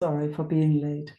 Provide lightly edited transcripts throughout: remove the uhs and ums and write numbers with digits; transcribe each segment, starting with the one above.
Sorry for being late.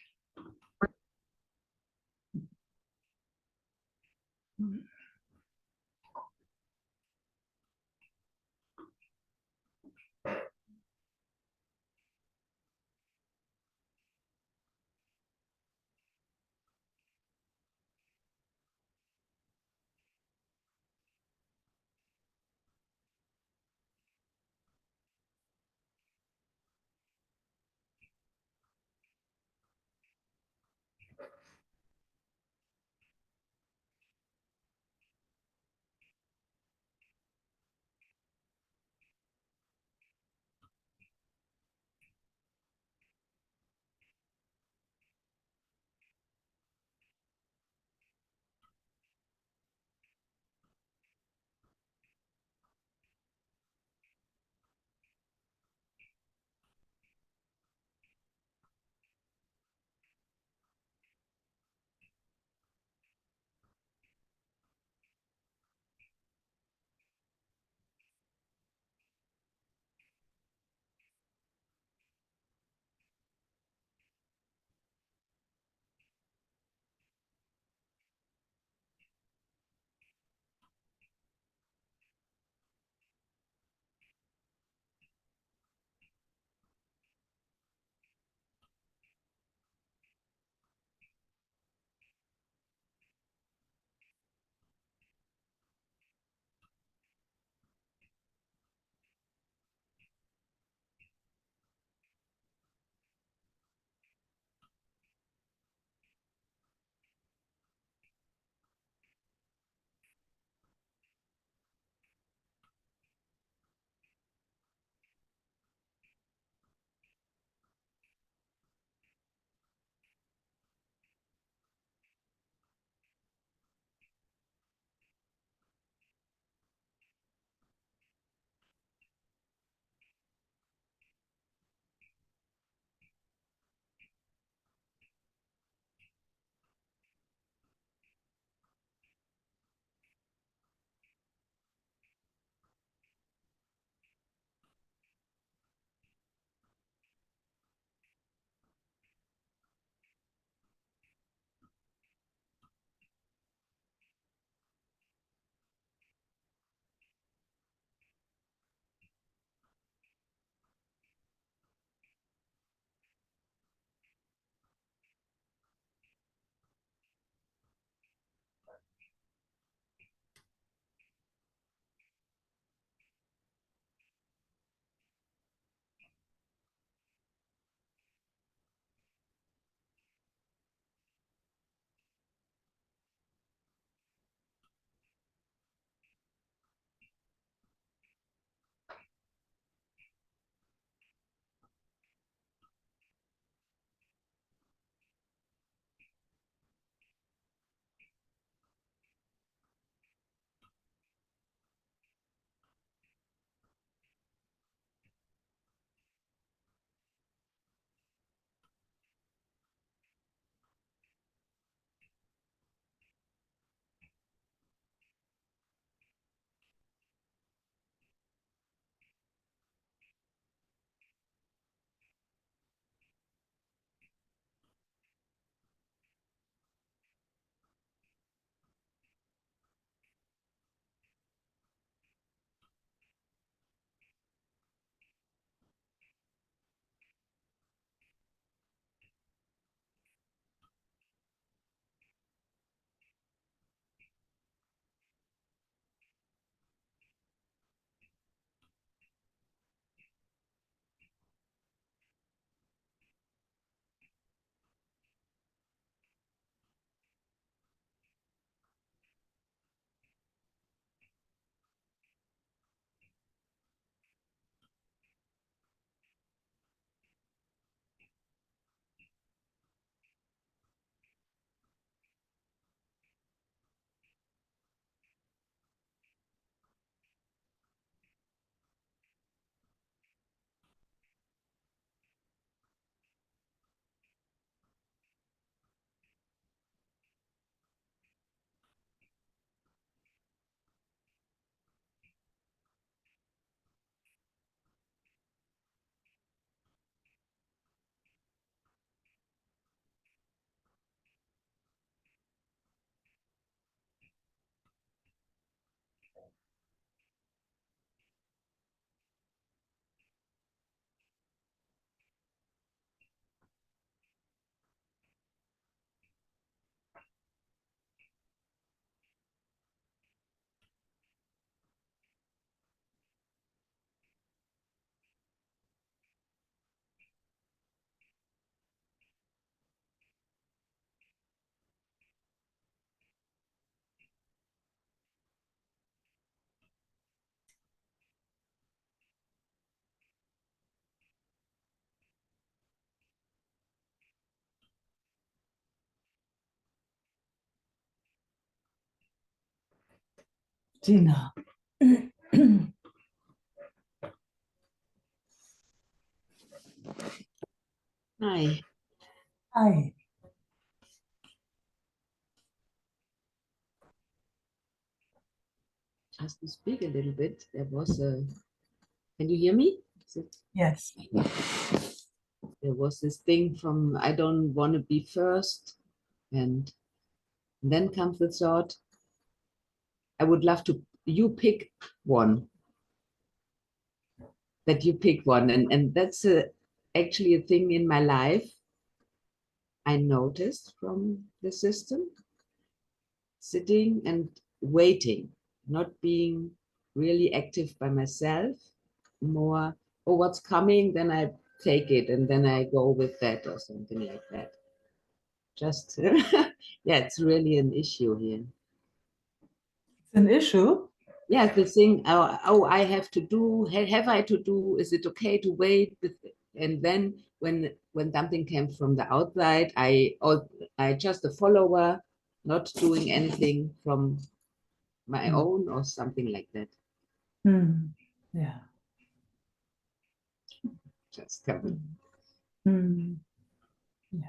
Tina. Hi. Hi. Just to speak a little bit, there was a, can you hear me? Yes. There was this thing from, I don't want to be first. And then comes the thought, I would love to, you pick one. That you pick one. And that's actually a thing in my life I noticed from the system. Sitting and waiting, not being really active by myself, more, oh, what's coming, then I take it and then I go with that or something like that. Just, yeah, it's really an issue here. It's an issue? Yeah, the thing, oh, I have to do, have I to do, is it okay to wait? And then when something comes from the outside, I just a follower, not doing anything from my own or something like that. Yeah. Just coming. Yeah.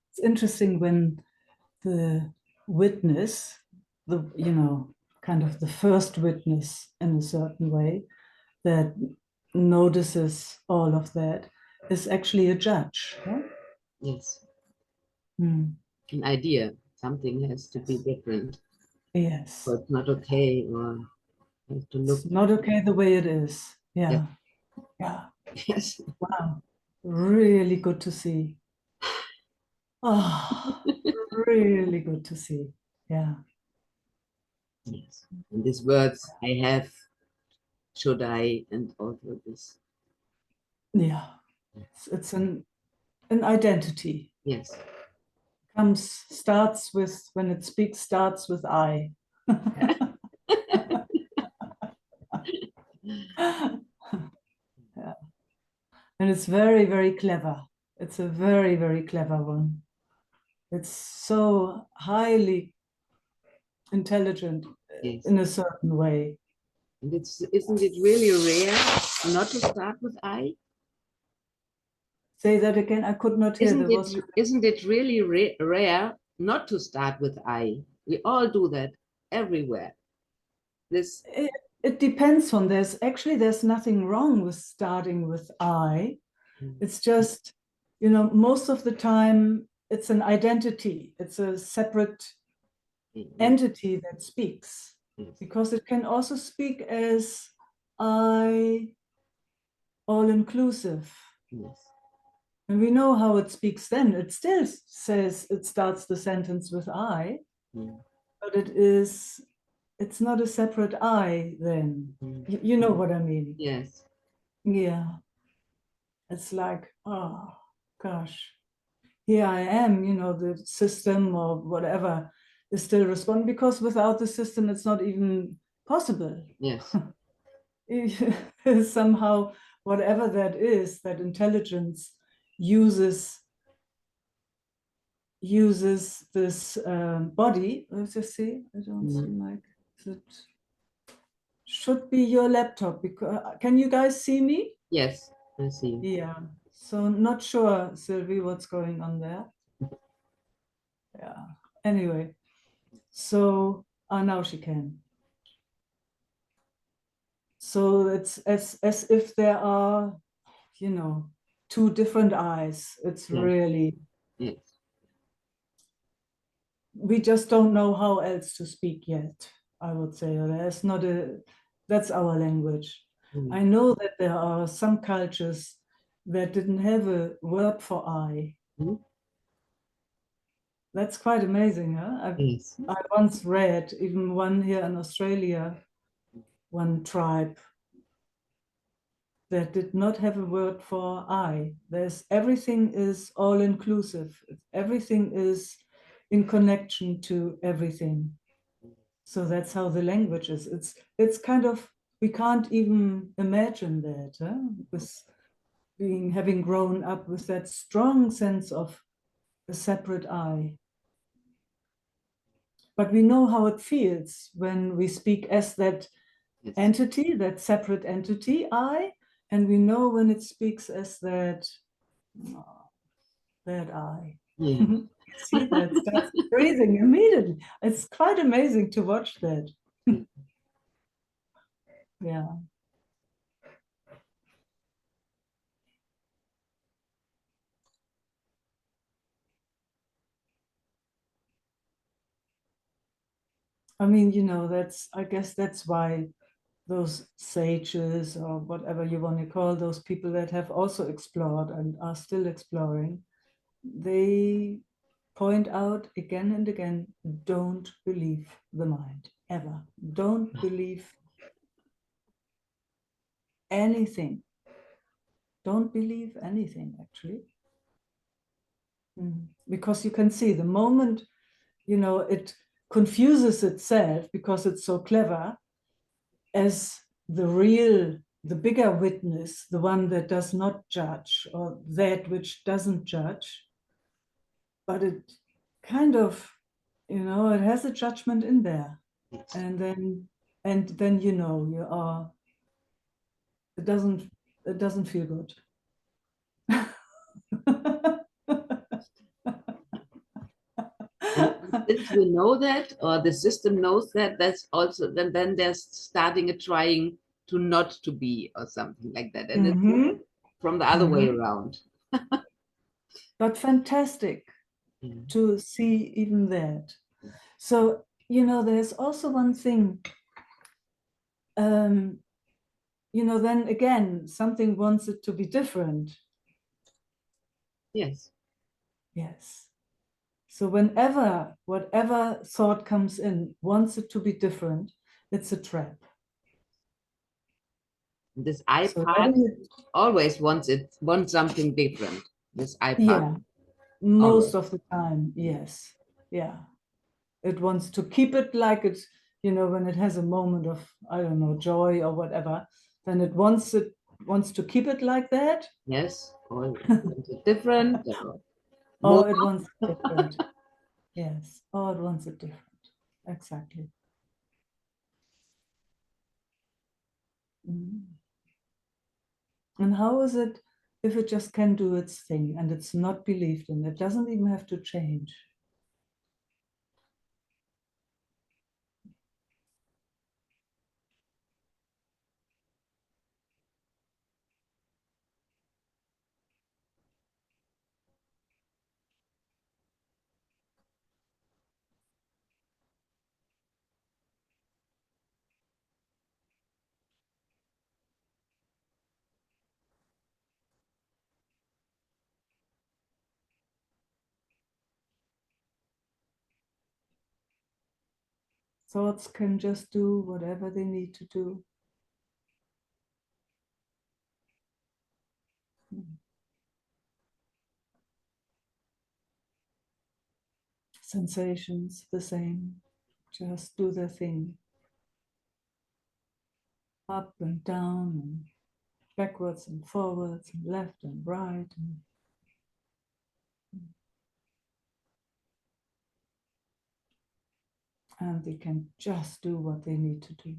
It's interesting when the witness, kind of the first witness in a certain way that notices all of that is actually a judge. Huh? Yes. An idea. Something has to be different. Yes. Or it's not okay, or have to look. It's not okay the way it is. Yeah. Yeah. Yes. Wow. Really good to see. Oh, really good to see. Yeah. Yes. And these words I have, should I, and all of this. Yeah. It's an identity. Yes. Starts with, when it speaks, starts with I. Yeah. And it's very, very clever. It's a very, very clever one. It's so highly intelligent Yes. in a certain way. And isn't it really rare not to start with I? Say that again. I could not hear. Isn't it really rare not to start with I? We all do that everywhere. It depends on, there's nothing wrong with starting with I. It's just, most of the time it's an identity. It's a separate entity that speaks, because it can also speak as I, all-inclusive. Yes. And we know how it speaks then. It still says, it starts the sentence with I, but it's not a separate I then. You know what I mean? Yes. Yeah. It's like, oh, gosh, here I am, the system or whatever is still responding, because without the system, it's not even possible. Yes. Somehow, whatever that is, that intelligence uses this body. Let's just see. I don't see Mike. It should be your laptop. Because can you guys see me? Yes, I see. Yeah. So not sure, Sylvie, what's going on there. Yeah. Anyway, so now she can. So it's as if there are, two different eyes. It's really. Yes. We just don't know how else to speak yet, I would say. There's not that's our language. I know that there are some cultures that didn't have a word for I. That's quite amazing, huh? I once read, even one here in Australia, one tribe that did not have a word for I. Everything is all-inclusive. Everything is in connection to everything. So that's how the language is. It's kind of, we can't even imagine that, huh? having grown up with that strong sense of a separate I. But we know how it feels when we speak as that Yes. entity, that separate entity, I, and we know when it speaks as that I. Yeah. See, that starts breathing immediately. It's quite amazing to watch that. Yeah. I mean, I guess that's why those sages or whatever you want to call those people that have also explored and are still exploring, they point out again and again, don't believe the mind, ever. Don't believe anything. Don't believe anything, actually. Because you can see the moment, it confuses itself because it's so clever as the bigger witness, the one that does not judge or that which doesn't judge, but it kind of, it has a judgment in there. And then you are, it doesn't feel good. And since we know that, or the system knows that, that's also then there's starting a trying to not to be or something like that. And it's from the other way around. But fantastic to see even that. So, there's also one thing, then again, something wants it to be different. Yes. Yes. So whatever thought comes in, wants it to be different, it's a trap. This I So part always wants something different. This I part. Yeah, most Always. of the time, yes. Yeah. It wants to keep it like it's, when it has a moment of, I don't know, joy or whatever, then it wants to keep it like that. Yes. Or wants it different or more. Or it wants it different. Yes. Or it wants it different. Exactly. And how is it if it just can do its thing and it's not believed in? It doesn't even have to change. Thoughts can just do whatever they need to do. Sensations, the same. Just do their thing. Up and down and backwards and forwards and left and right. And they can just do what they need to do.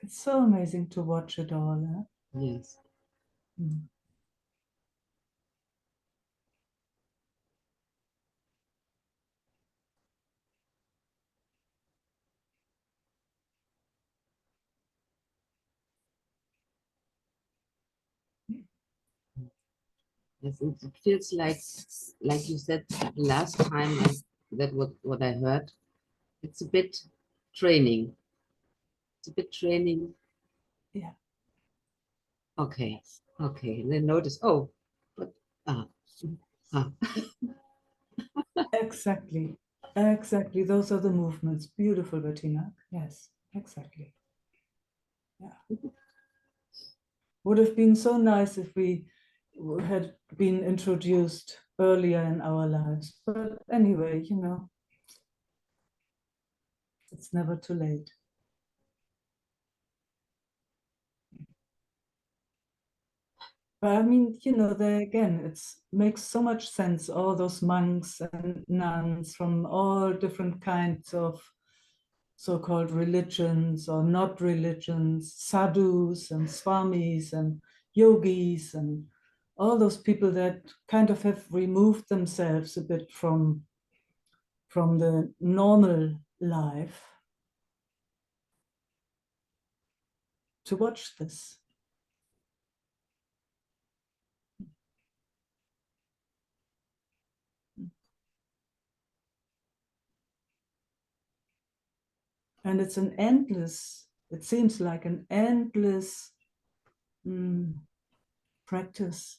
It's so amazing to watch it all. Yes. Mm. Yes, it feels like you said last time, that what I heard. It's a bit training. It's a bit training. Yeah. Okay. Okay. And then notice, oh, but ah, ah. Exactly. Exactly. Those are the movements. Beautiful, Bettina. Yes, exactly. Yeah. Would have been so nice if we had been introduced earlier in our lives. But anyway, it's never too late. But I mean, there again, it makes so much sense. All those monks and nuns from all different kinds of so-called religions or not religions, sadhus and swamis and yogis and all those people that kind of have removed themselves a bit from the normal life to watch this. And it's it seems like an endless practice,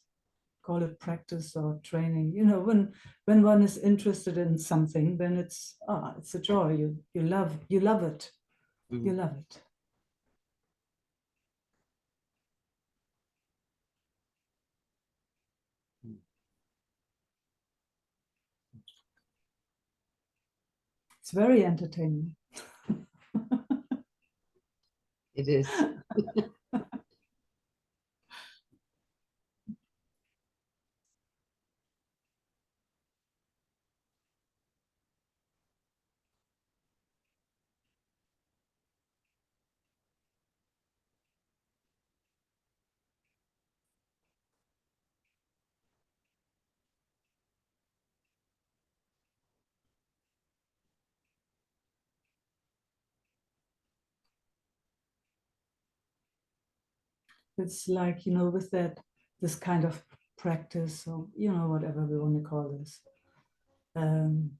call it practice or training. When one is interested in something, then it's a joy. You love it. You Mm. love it. It's very entertaining. It is. It's like, with this kind of practice, or, whatever we want to call this. Um,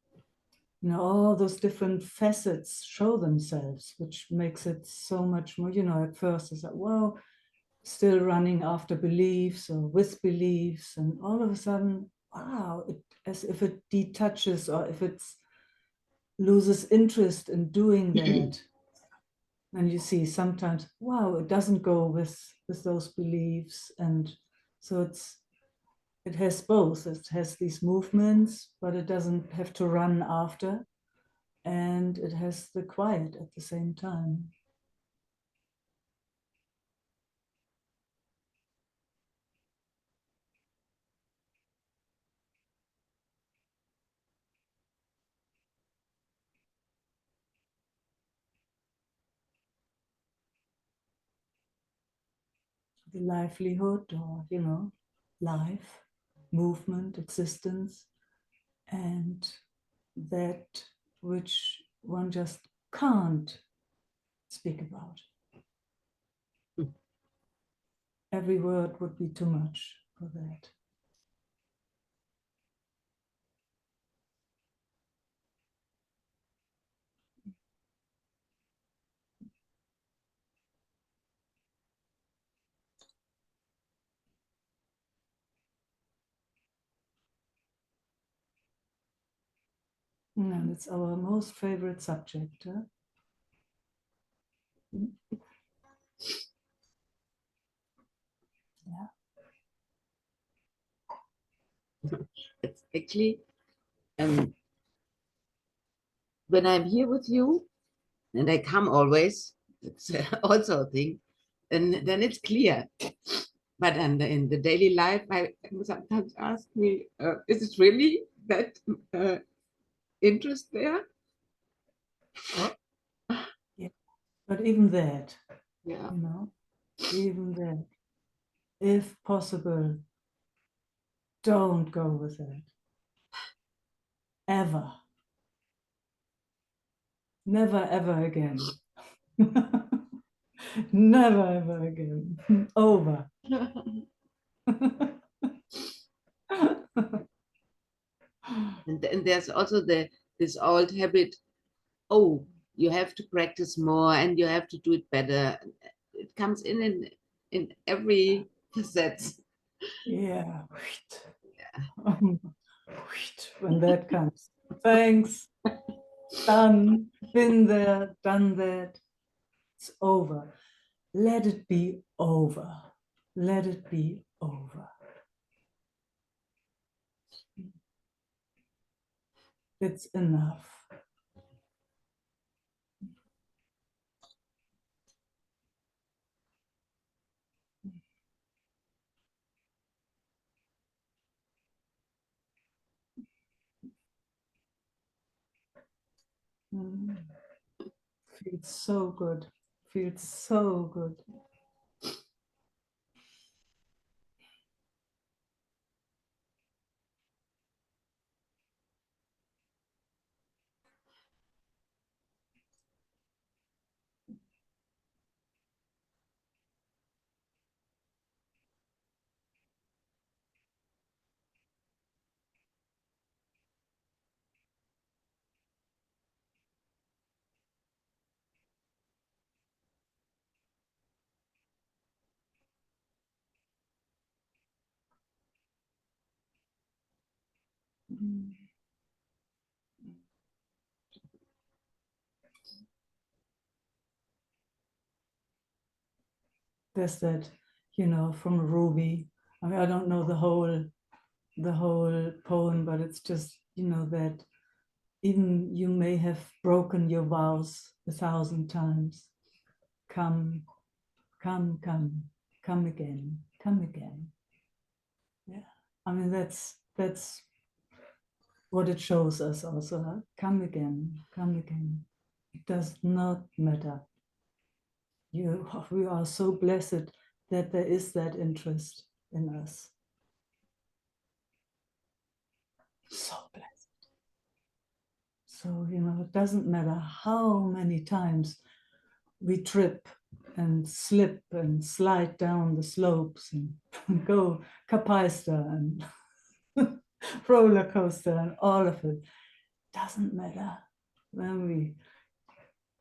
all those different facets show themselves, which makes it so much more, at first it's like, well, still running after beliefs or with beliefs, and all of a sudden, wow, as if it detaches or if it loses interest in doing that. And you see sometimes, wow, it doesn't go with those beliefs. And so it has both. It has these movements, but it doesn't have to run after. And it has the quiet at the same time. The livelihood, or, life, movement, existence, and that which one just can't speak about. Every word would be too much for that. And it's our most favorite subject. Huh? Yeah. It's actually, when I'm here with you, and I come always, it's also a thing, and then it's clear. But in the daily life, I sometimes ask me, is it really that interest there? Yeah. But even that, Yeah. you know, even that. If possible, don't go with it. Ever. Never, ever again. Never, ever again. Over. And there's also this old habit, oh, you have to practice more and you have to do it better. It comes in every facet. Yeah. When that comes. Thanks. Done. Been there, done that. It's over. Let it be over. Let it be over. It's enough. Mm. Feels so good. Feels so good. Mm. There's that, from Ruby. I mean, I don't know the whole poem, but it's just, that even you may have broken your vows 1,000 times. Come, come, come, come again, come again. Yeah. I mean, that's what it shows us also. Huh? Come again, come again. It does not matter. We are so blessed that there is that interest in us. So blessed. So, it doesn't matter how many times we trip and slip and slide down the slopes and go capaista and roller coaster and all of it. Doesn't matter. When we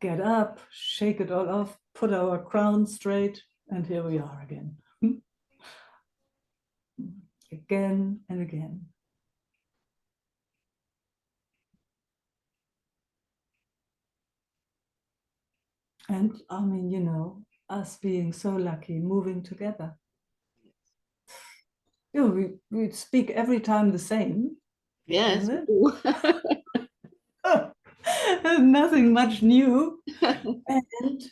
get up, shake it all off, put our crown straight, and here we are again. Again and again. And I mean, us being so lucky, moving together. We speak every time the same, Yes, isn't we do. it? Nothing much new. And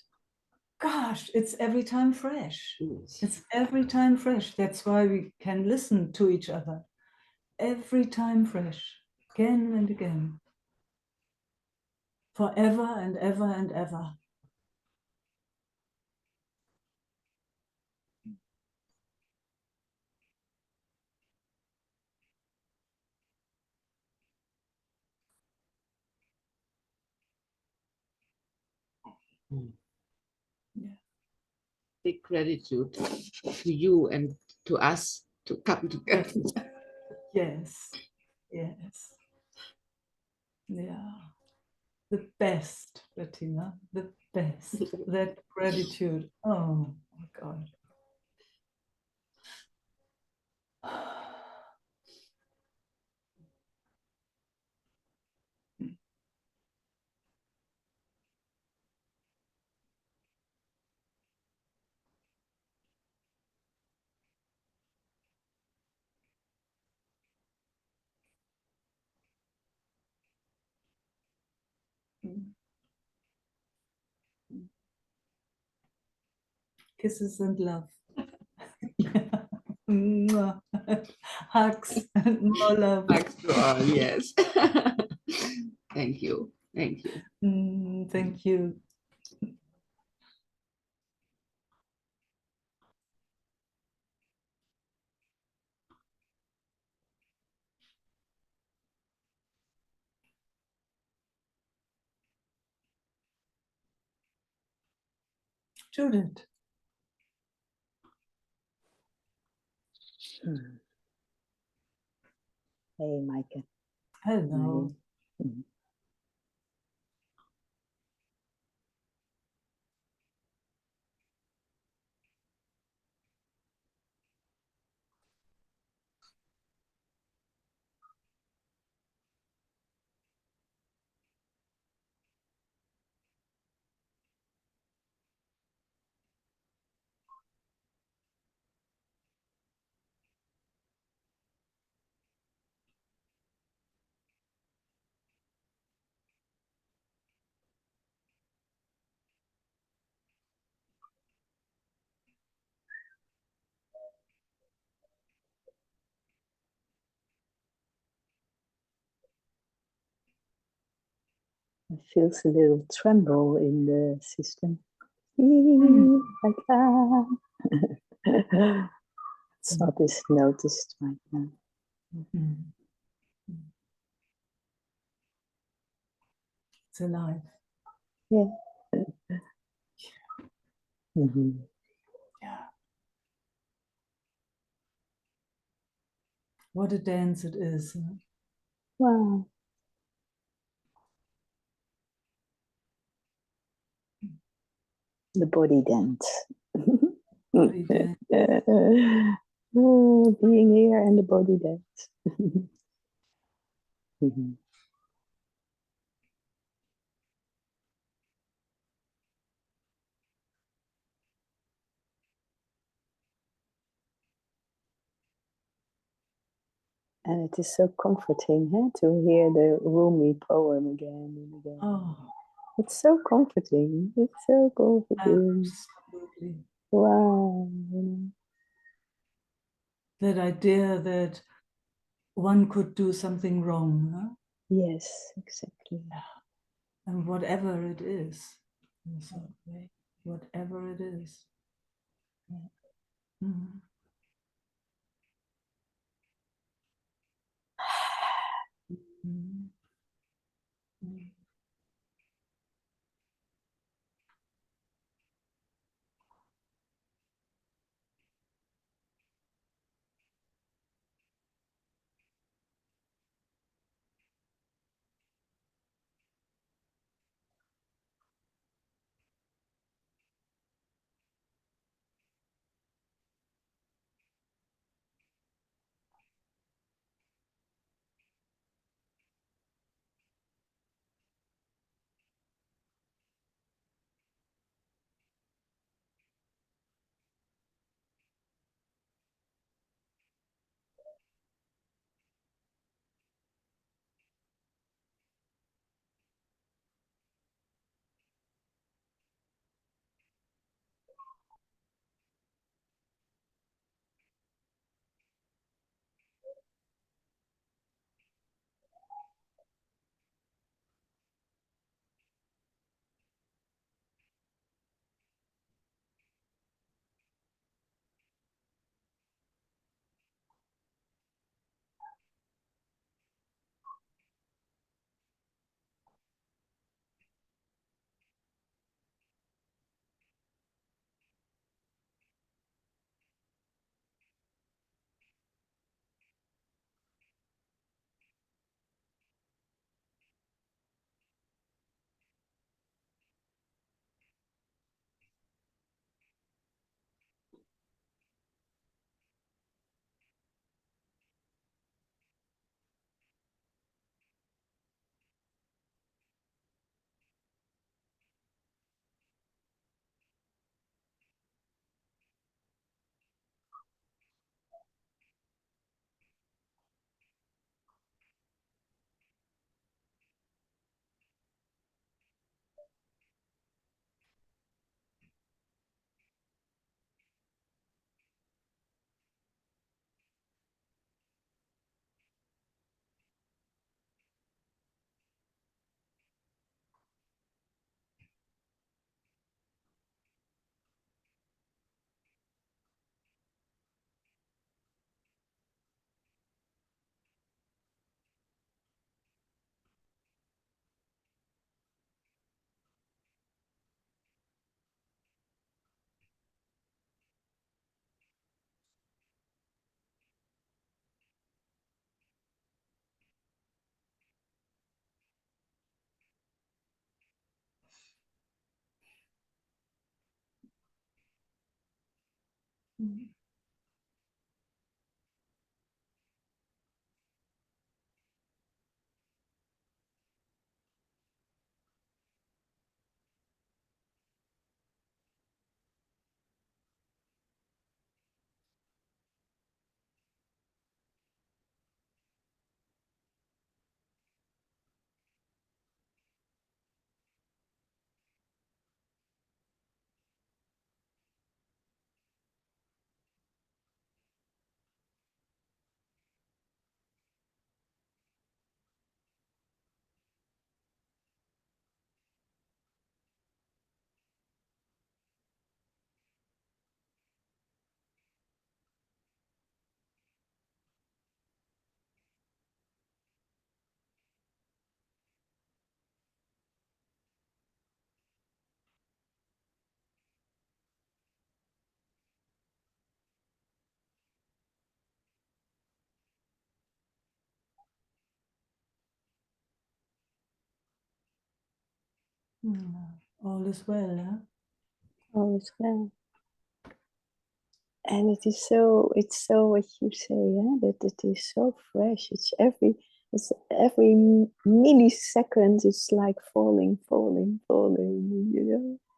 gosh, it's every time fresh. It's every time fresh. That's why we can listen to each other. Every time fresh, again and again. Forever and ever and ever. Yeah. Big gratitude to you and to us to come together. Yes. Yes. Yeah. The best, Bettina, the best. That gratitude. Oh my God. Kisses and love. Hugs and more love. Thanks to all, yes. Thank you. Thank you. Thank you. Judith. Hey, Meike. Hello. Hi. It feels a little tremble in the system. Like that. It's not as noticed right now. It's alive. Yeah. Yeah. What a dance it is. Wow. The body dance. Body dance. Oh, being here and the body dance. And it is so comforting, to hear the Rumi poem again and again. Oh, it's so comforting. It's so comforting. absolutely. Wow. That idea that one could do something wrong. Huh? Yes, exactly. And whatever it is. So, whatever it is. Mm. Mm. Mm. All is well, huh? All is well. And it's so what you say, that it is so fresh. It's every millisecond. It's like falling,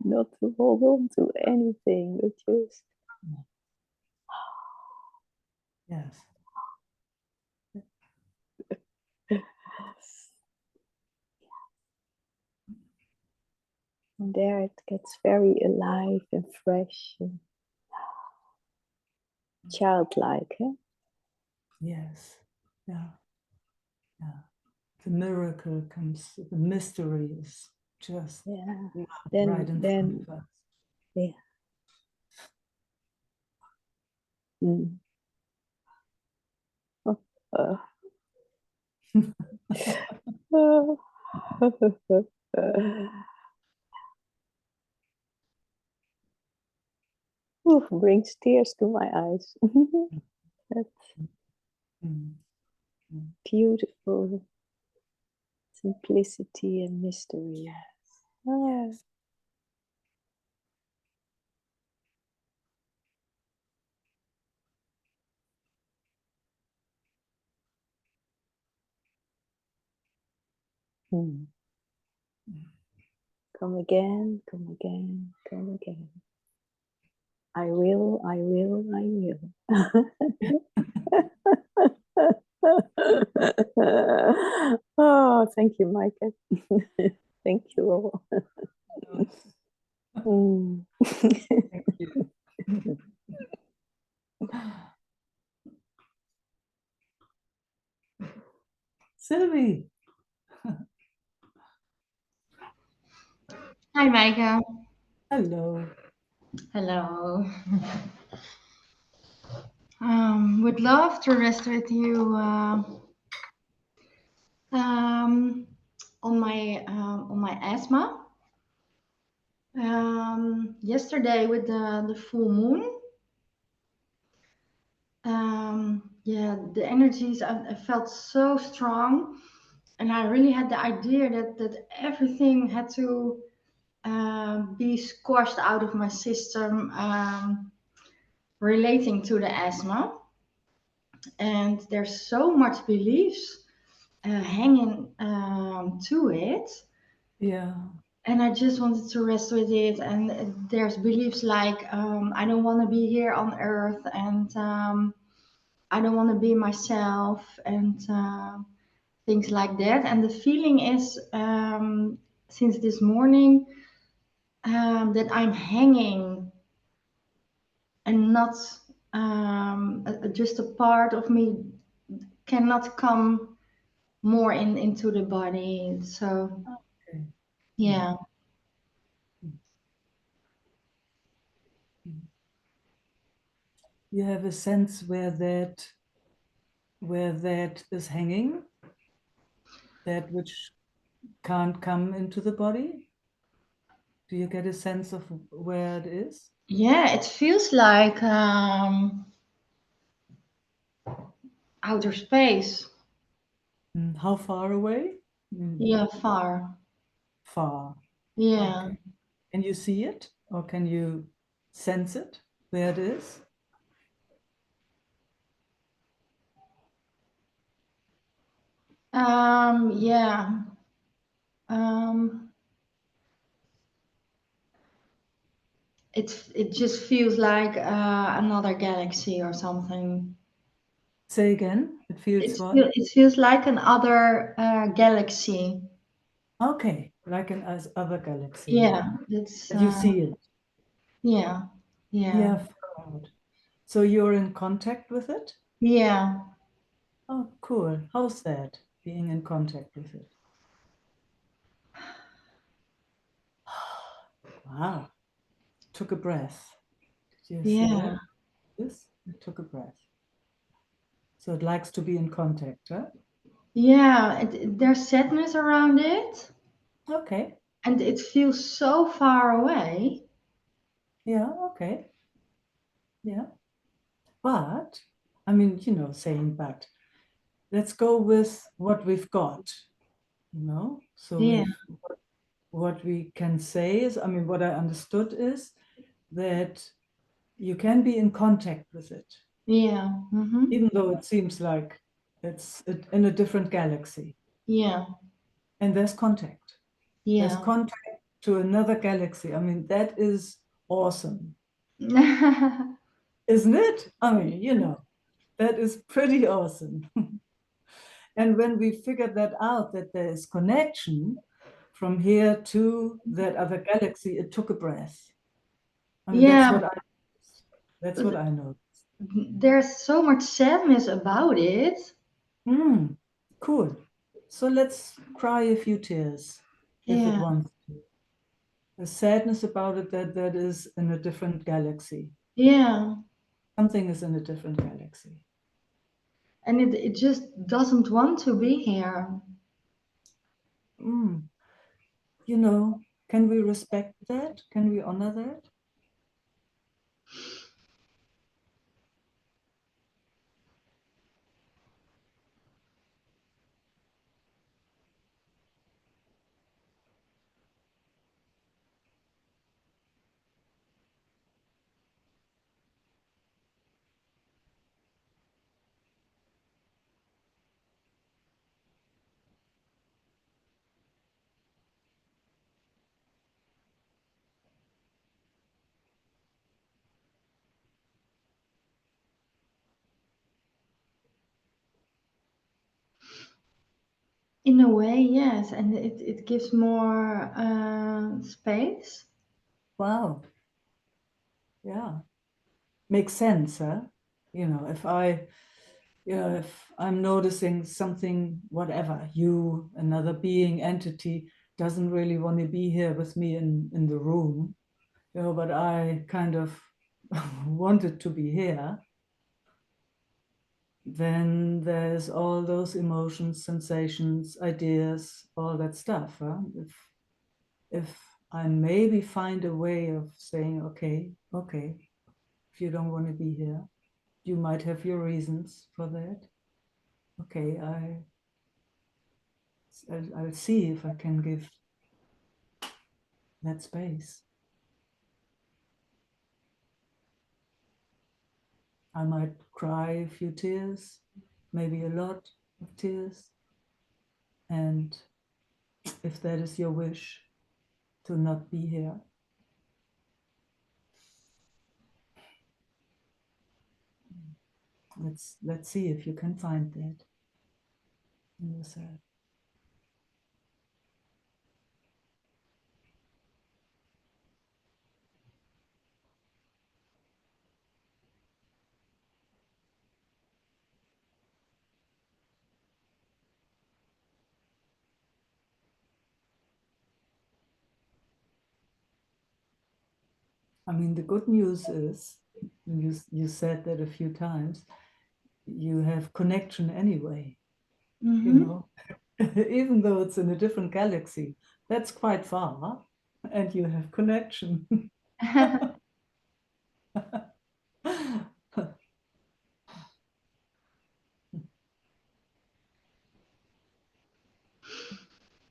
not to hold on to anything, but just Yes. and there it gets very alive and fresh and childlike. Yes. Yeah. Yeah. The miracle comes, the mystery is just Yeah. right in front Then of us. yeah. Mm. Oh, Ooh, brings tears to my eyes. That's Mm. Mm. beautiful simplicity and mystery. Yes. Ah, Yes. hmm. Mm. Come again, come again, come again. I will, I will, I will. Oh, thank you, Meike. Thank you all. Mm. Thank you. Sylvie. Hi, Meike. Hello. Hello. Would love to rest with you um, on my asthma. Yesterday with the full moon. Yeah, the energies I felt so strong, and I really had the idea that everything had to be squashed out of my system relating to the asthma. And there's so much beliefs hanging to it, Yeah. and I just wanted to rest with it. And there's beliefs like I don't want to be here on earth, and I don't want to be myself, and things like that. And the feeling is since this morning that I'm hanging and not just a part of me cannot come more into the body. So Okay. yeah. You have a sense where that is hanging, that which can't come into the body? Do you get a sense of where it is? Yeah, it feels like outer space. How far away? Yeah, far. Far. Yeah. Okay. Can you see it or can you sense it where it is? Yeah. Um, it just feels like another galaxy or something. Say again, it feels what? It feels like another galaxy. Okay, like an other galaxy. Yeah, that's And you see it. yeah, yeah, Yeah, God. So you're in contact with it? yeah. Oh, cool. How's that, being in contact with it? Wow. Took a breath. Did you see Yeah, that? This? It took a breath. So it likes to be in contact, huh? yeah. There's sadness around it, Okay. and it feels so far away. Yeah, okay. Yeah. But, I mean, saying but, let's go with what we've got, So Yeah, what we can say is, I mean, what I understood is that you can be in contact with it, yeah, even though it seems like it's in a different galaxy. yeah, And there's contact. There's yeah. contact to another galaxy. I mean, that is awesome, isn't it? I mean, that is pretty awesome. And when we figured that out, that there is connection from here to that other galaxy, it took a breath. I mean, Yeah, that's but what I know. there's so much sadness about it. Mm, cool. So let's cry a few tears if it Yeah, wants to. The sadness about it that is in a different galaxy. yeah. Something is in a different galaxy. And it just doesn't want to be here. Mm, can we respect that? Can we honor that? In a way, yes. And it gives more space. Wow. Yeah. Makes sense, huh? If I'm noticing something, whatever, another being, entity, doesn't really want to be here with me in the room, but I kind of wanted to be here, then there's all those emotions, sensations, ideas, all that stuff. Huh? If I maybe find a way of saying, okay, if you don't want to be here, you might have your reasons for that. Okay, I'll see if I can give that space. I might cry a few tears, maybe a lot of tears. And if that is your wish to not be here, let's see if you can find that in yourself. I mean, the good news is, you said that a few times, you have connection anyway, Mm-hmm. even though it's in a different galaxy, that's quite far, and you have connection.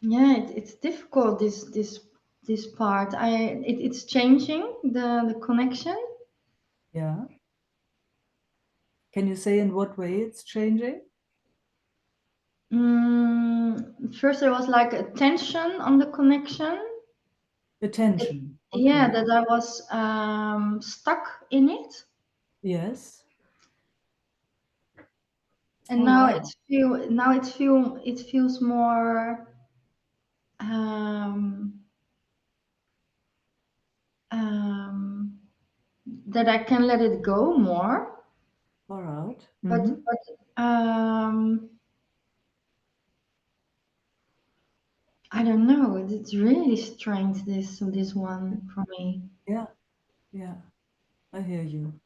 Yeah, it's difficult this part. It's changing the connection. Yeah. Can you say in what way it's changing? First there was like a tension on the connection. Attention. Yeah, Okay. that I was stuck in it. Yes. And Oh, now wow. it feels more um, um, that I can let it go more. All right. But Mm-hmm. I don't know. It's really strange, this one for me. Yeah. Yeah. I hear you.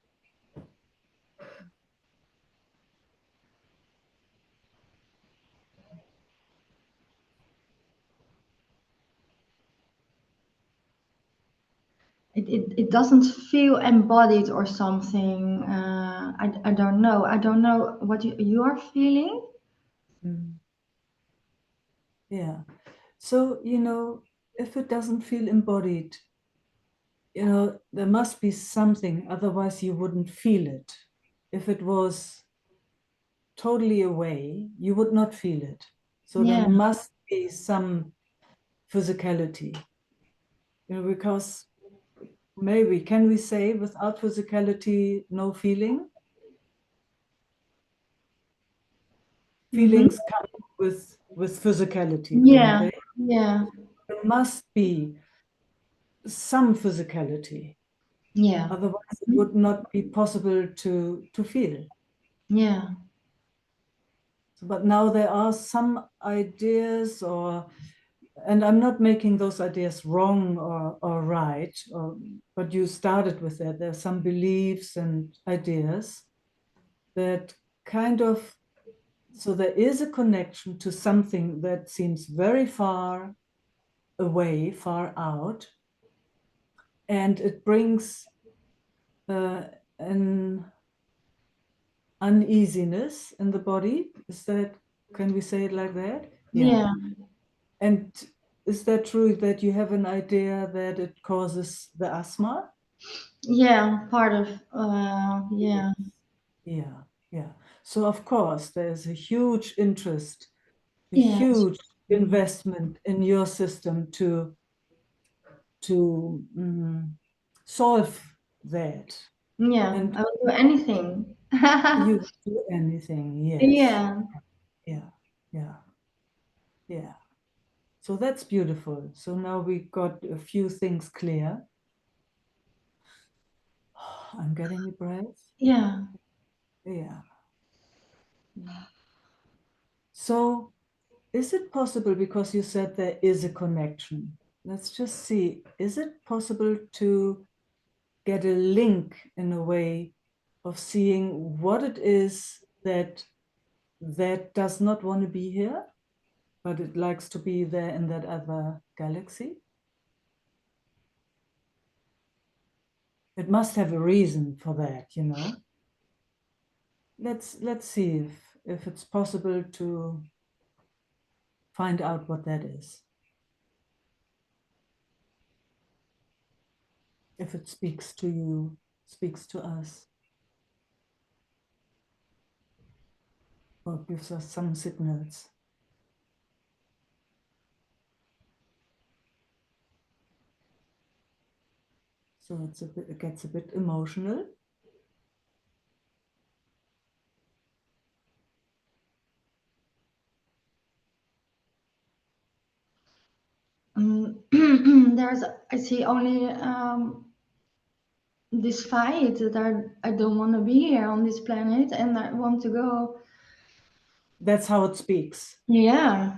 It doesn't feel embodied or something. I don't know. I don't know what you are feeling. Mm. Yeah. So, if it doesn't feel embodied, there must be something, otherwise you wouldn't feel it. If it was totally away, you would not feel it. So there Yeah, must be some physicality, because maybe, can we say without physicality, no feeling? mm-hmm. Feelings come with physicality, don't Yeah, they? yeah, There must be some physicality. yeah, Otherwise, it mhm. would not be possible to feel. Yeah, But now there are some ideas, and I'm not making those ideas wrong or right, but you started with that. There are some beliefs and ideas that kind of, so there is a connection to something that seems very far away, far out, and it brings an uneasiness in the body. Can we say it like that? Yeah. yeah, And is that true that you have an idea that it causes the asthma? yeah. Part of yeah, Yeah, yeah. So of course, there's a huge interest, a yeah, huge investment in your system to solve that. yeah. And I will do anything. you do anything, yes. Yeah, Yeah, yeah, yeah. So that's beautiful. So now we got a few things clear. I'm getting a breath. yeah. Yeah. So is it possible, because you said there is a connection, let's just see, is it possible to get a link in a way of seeing what it is that does not want to be here, but it likes to be there in that other galaxy? It must have a reason for that. Let's see if it's possible to find out what that is. If it speaks to you, speaks to us, or gives us some signals. So it gets a bit emotional. There's I see only this fight that I don't want to be here on this planet, and I want to go. That's how it speaks. Yeah,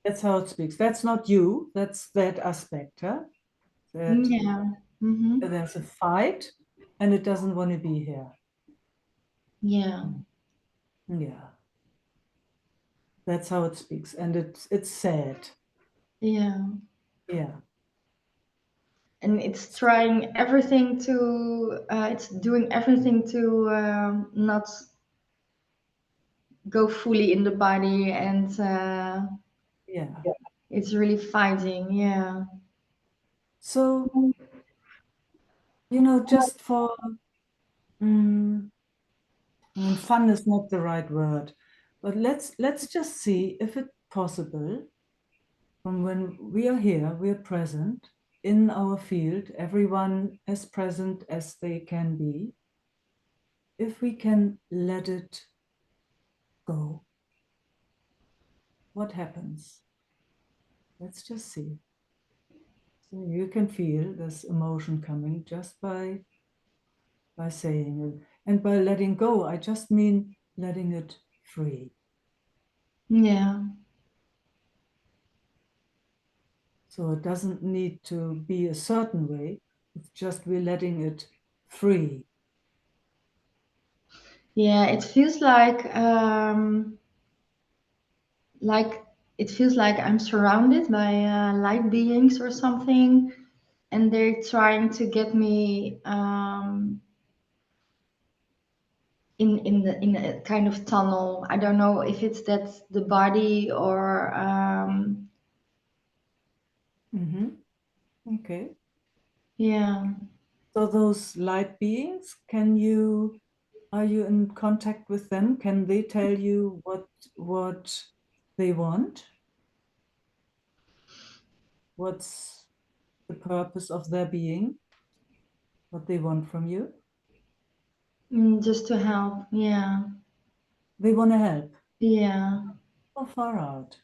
That's how it speaks. That's not you. That's that aspect, huh? That yeah, mm-hmm. there's a fight and it doesn't want to be here. Yeah, Yeah. That's how it speaks. And it's sad. yeah. Yeah. And it's trying everything to it's doing everything to not go fully in the body, and Yeah. it's really fighting. Yeah, So, just for, I mean, fun is not the right word, But let's just see if it's possible from when we are here, we are present in our field, everyone as present as they can be, if we can let it go. What happens? Let's just see. So you can feel this emotion coming just by saying it. And by letting go, I just mean letting it free. Yeah. So it doesn't need to be a certain way. It's just we're letting it free. Yeah, it feels like it feels like I'm surrounded by light beings or something, and they're trying to get me in a kind of tunnel. I don't know if it's that the body or Mm-hmm. Okay. yeah. So those light beings, are you in contact with them? Can they tell you what they want? What's the purpose of their being? What they want from you? Just to help. Yeah. They want to help. Yeah. Oh, far out.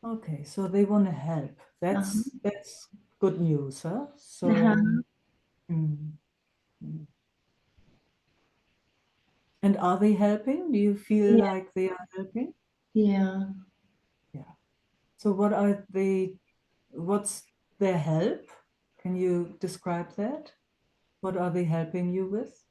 Okay, so they want to help. Uh-huh. That's good news, huh? Uh-huh. So, mm, mm. And are they helping? Do you feel Yeah. like they are helping? Yeah. Yeah. So what's their help? Can you describe that? What are they helping you with?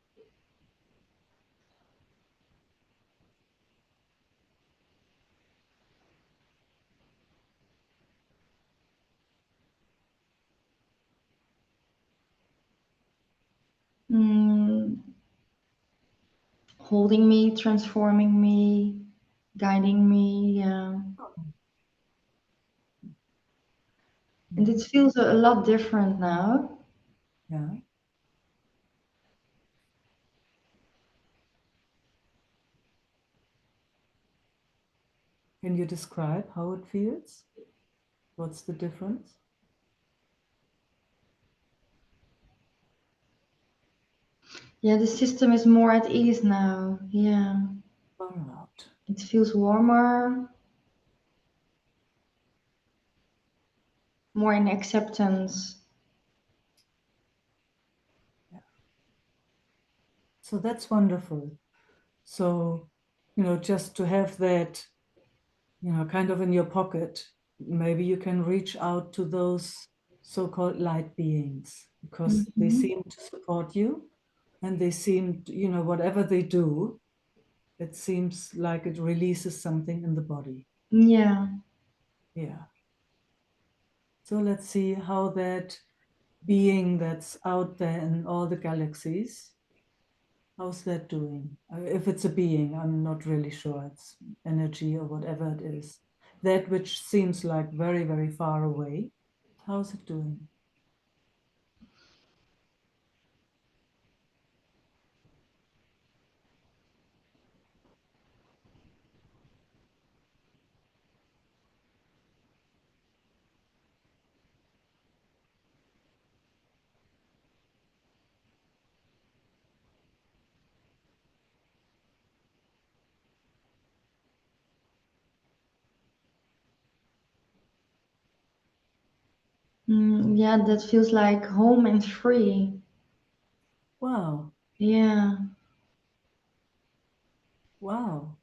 Mm, holding me, transforming me, guiding me. Yeah. And it Mhm. feels a lot different now. Yeah. Can you describe how it feels? What's the difference? Yeah, the system is more at ease now. Yeah. Far out. It feels warmer, more in acceptance. Yeah. So that's wonderful. So, just to have that, kind of in your pocket, maybe you can reach out to those so-called light beings because they Hmm. seem to support you and they seem, whatever they do, it seems like it releases something in the body. Yeah. Yeah. So let's see how that being that's out there in all the galaxies, how's that doing? If it's a being, I'm not really sure. It's energy or whatever it is. That which seems like very, very far away. How's it doing? Yeah, that feels like home and free. Wow. Yeah. Wow.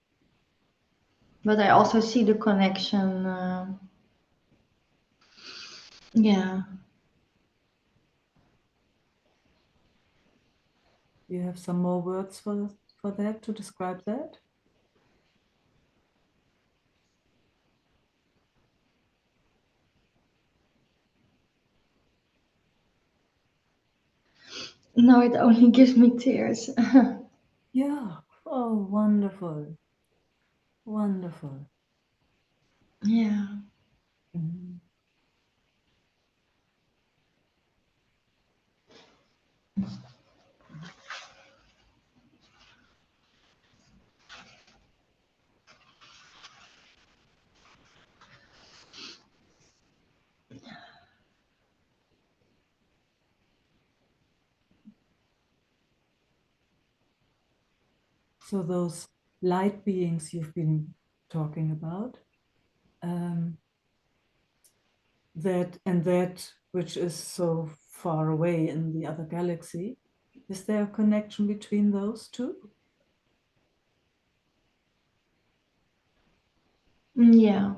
But I also see the connection. Yeah. You have some more words for that to describe that? No, it only gives me tears. Yeah. Oh, wonderful. Wonderful. Yeah. Mhm. So those light beings you've been talking about, that which is so far away in the other galaxy, is there a connection between those two? Yeah.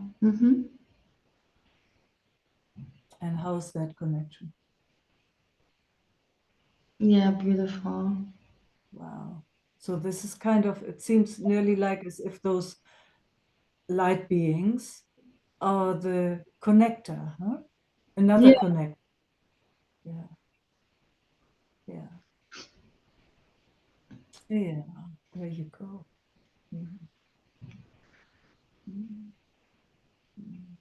And how's that connection? Yeah, beautiful. Wow. So this is kind of, it seems nearly like as if those light beings are the connector, huh? Another Yeah. connect. Yeah. Yeah. Yeah. There you go. Mhm. Mhm. Mhm.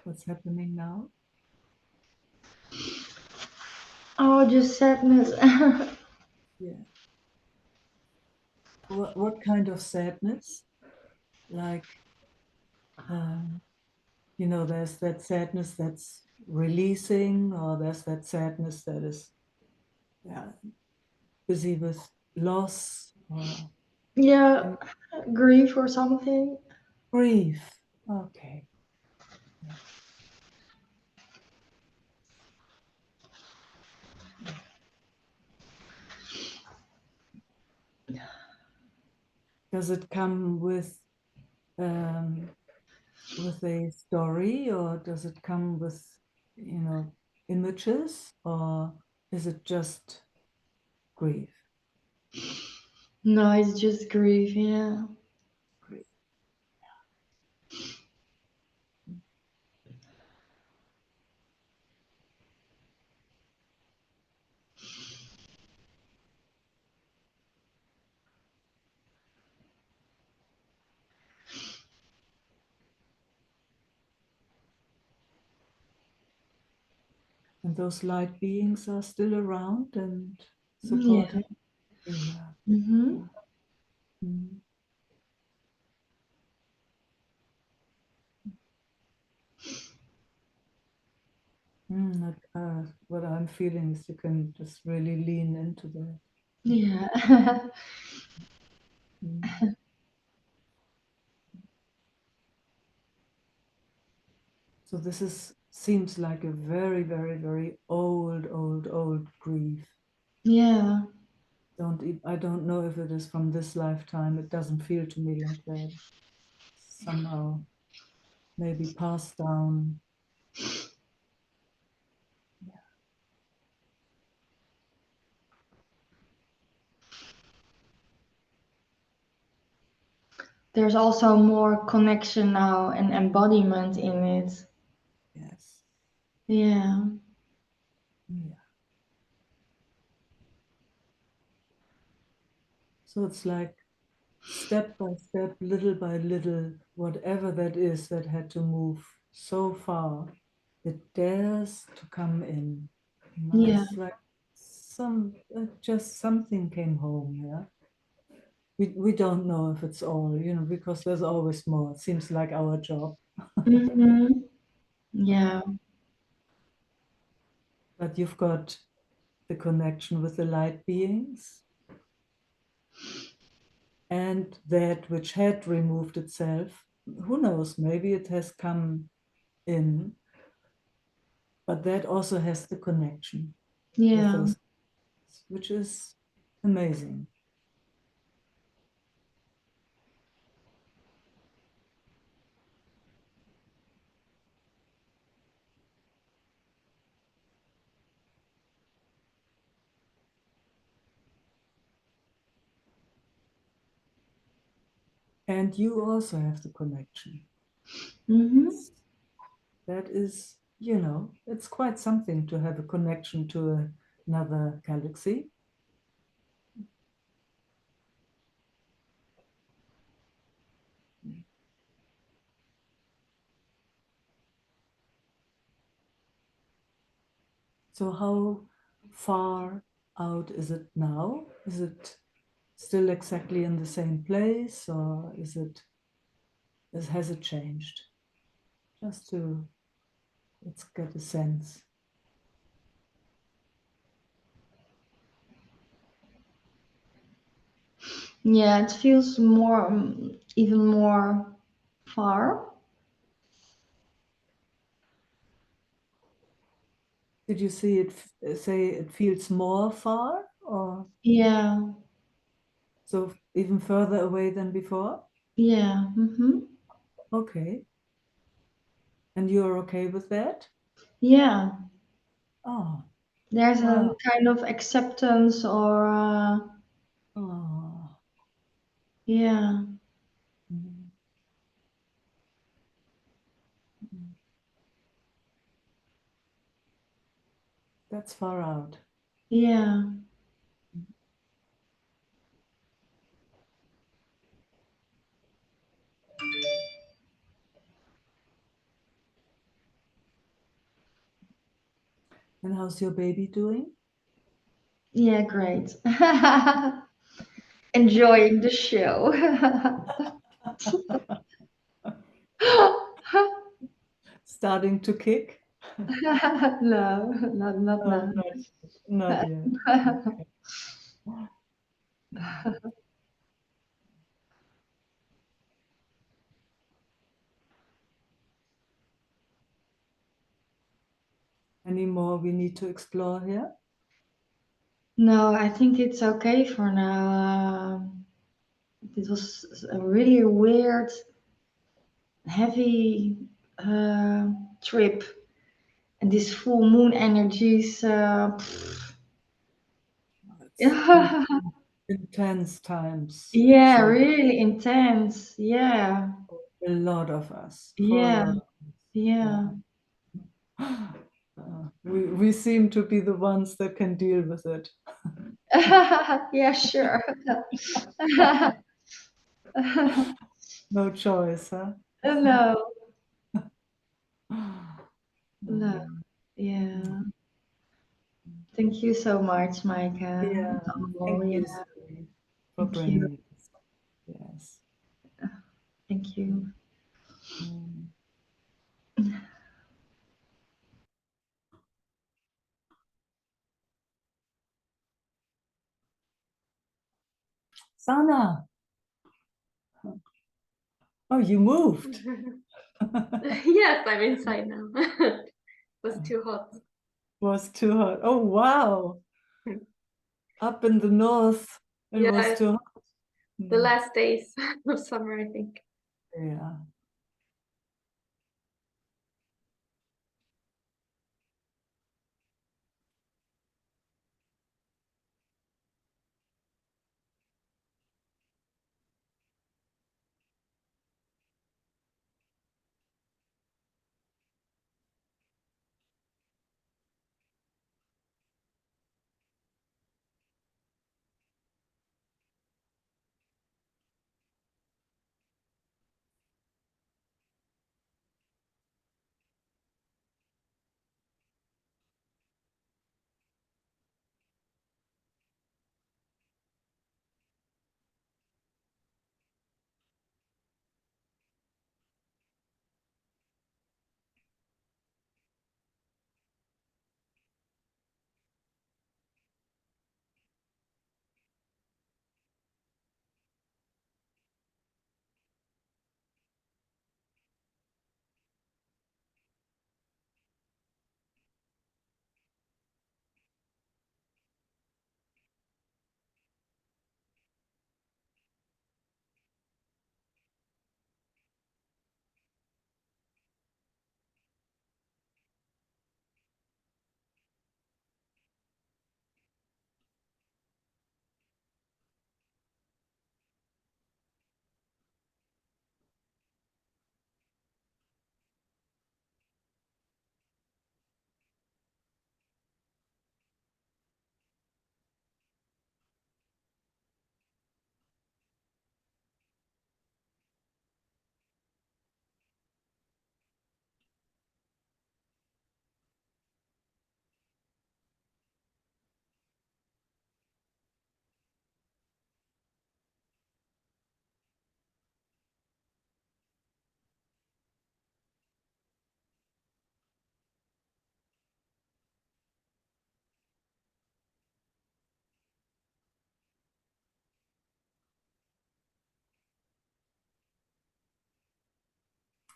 What's happening now? Oh, just sadness. Yeah. What kind of sadness? Like, um, there's that sadness that's releasing, or there's that sadness that is, yeah, busy with loss or Yeah, any grief or something. grief. Okay. Yeah. Yeah. Does it come um, with a story, or does it come with, images, or is it just grief? No, it's just grief. Yeah. Grief. And those light beings are still around and Yeah. supporting. Yeah. Mm-hmm. Mm. What I'm feeling is you can just really lean into that. Yeah. Mm. So this seems like a very, very, very old grief. Yeah. I don't know if it is from this lifetime. It doesn't feel to me like that. Somehow, maybe passed down. Yeah. There's also more connection now and embodiment in it. Yes. Yeah. Yeah. So it's like step by step, little by little, whatever that is that had to move so far, it dares to come in. Yeah. It's like just something came home. Yeah. We don't know if it's all, because there's always more. It seems like our job. Mm-hmm. Yeah. But you've got the connection with the light beings, and that which had removed itself. Who knows? Maybe it has come in, but that also has the connection with Yeah. those, which is amazing. And you also have the connection. Mm-hmm. That is, it's quite something to have a connection to another galaxy. So how far out is it now? Is it still exactly in the same place, or has it changed? Just to let's get a sense. Yeah, it feels more, even more far. Did you see it say it feels more far, or Yeah, so even further away than before? yeah. Okay. And you're okay with that? Yeah, Oh, there's a wow. kind of acceptance or, Oh, yeah, mm, mm. That's far out. yeah. And how's your baby doing? Yeah, great. Enjoying the show. Starting to kick? No, not Oh, now. not yet. Okay. Any more we need to explore here? No, I think it's okay for now. It was a really weird, heavy trip, and this full moon energies. It's Yeah, intense times. yeah, So really intense. Yeah, a lot of us, for a yeah, lot of us. yeah. Yeah. We seem to be the ones that can deal with it. Yeah, sure. No choice, huh? No, no, Mm. yeah. Thank you so much, Micah. Yeah, Oh, thank yeah, you, Suri, for thank you. bringing this. Yes. Thank you. Mm. Sana, oh, you moved. Yes, I'm inside now. It was too hot. Was too hot. Oh, wow. Up in the north, it Yeah, was it's too hot. the Mm. last days of summer, I think. Yeah.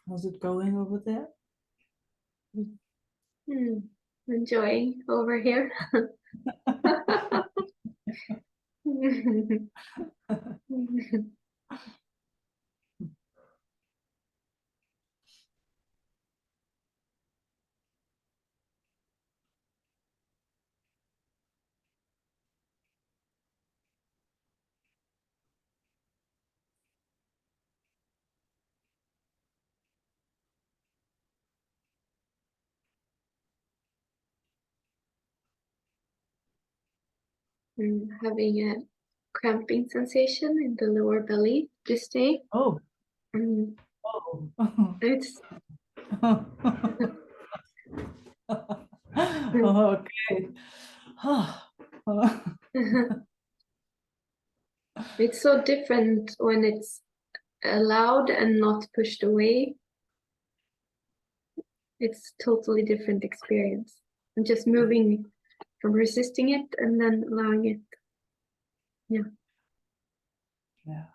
How's it going over there? Enjoying over here. Having a cramping sensation in the lower belly this day. Oh, Mm, oh. It's Okay. it's so different when it's allowed and not pushed away. It's totally different experience. And just moving from resisting it and then allowing it. Yeah. Yeah.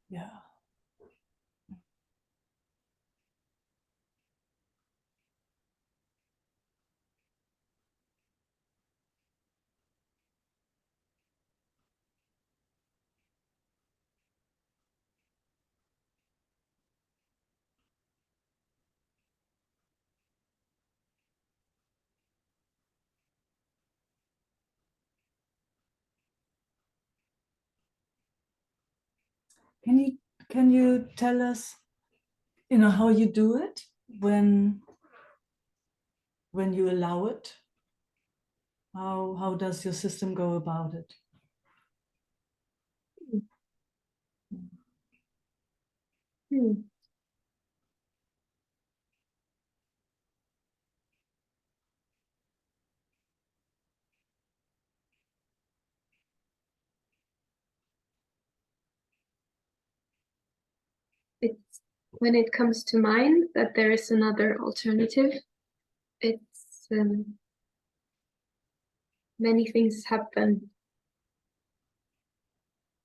Yeah. Can you tell us, how you do it when you allow it? How does your system go about it? Hmm. It's when it comes to mind that there is another alternative. It's many things happen.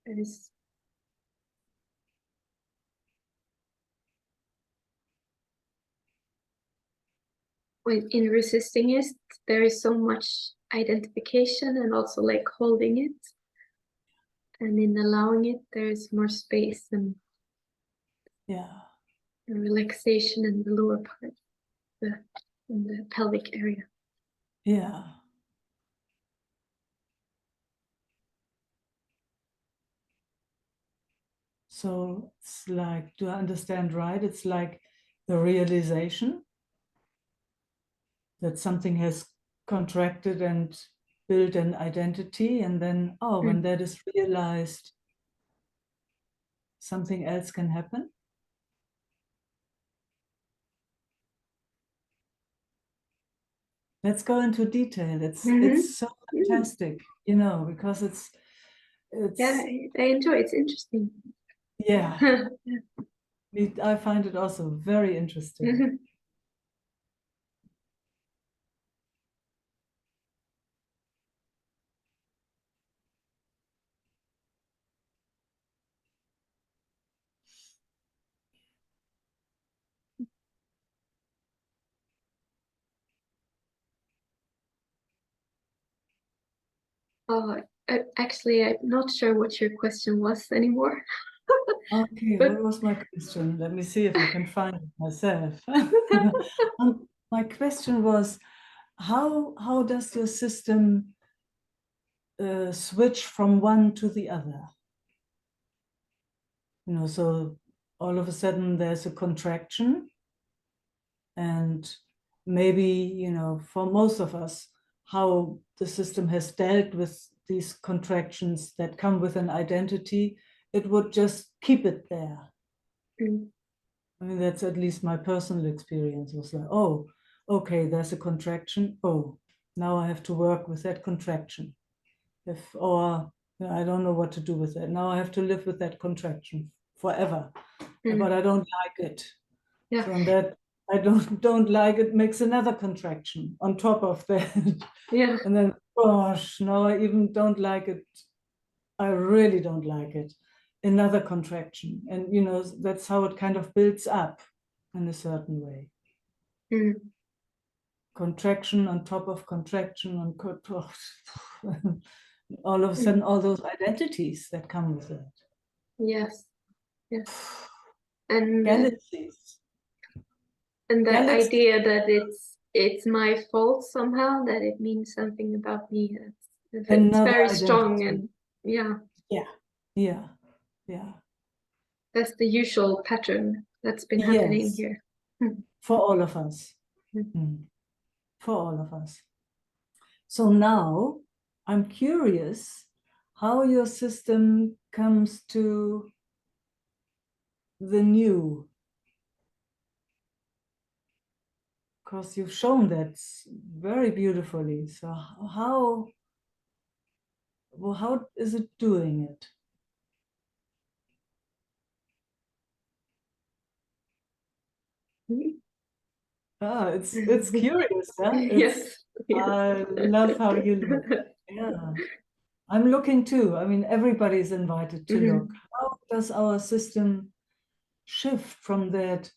There's when in resisting it, there is so much identification and also like holding it. And in allowing it, there is more space and Yeah. relaxation in the lower part, in the pelvic area. Yeah. So it's like, do I understand right? It's like the realization that something has contracted and built an identity, and then, when that is realized, something else can happen. Let's go into detail. It's so fantastic, because it's Yeah, I enjoy it. It's interesting. Yeah. I find it also very interesting. Oh, actually, I'm not sure what your question was anymore. Okay, But what was my question? Let me see if I can find it myself. My question was, how does your system switch from one to the other? So all of a sudden there's a contraction, and maybe, for most of us, how the system has dealt with these contractions that come with an identity, it would just keep it there. I mean, that's at least my personal experience. Was like, oh, okay, there's a contraction. Oh, now I have to work with that contraction. Or I don't know what to do with it. Now I have to live with that contraction forever. But I don't like it. yeah. So on that, I don't like it, makes another contraction on top of that. Yeah. And then, gosh, now I even don't like it. I really don't like it. another contraction. And, you know, that's how it kind of builds up in a certain way. Mm. Contraction on top of contraction on all of a sudden, all those identities that come with it. Yes. Yes. And Galaxies. and the Galaxies. idea that it's my fault somehow, that it means something about me. It's Another very strong, identity. and yeah, Yeah. that's the usual pattern that's been happening Yes. here. For all of us. Mm. For all of us. So now I'm curious how your system comes to the new. Because you've shown that very beautifully. So how is it doing it? It's curious, huh? Yes. I love how you look. Yeah, I'm looking too. I mean, everybody's invited to look. How does our system shift from that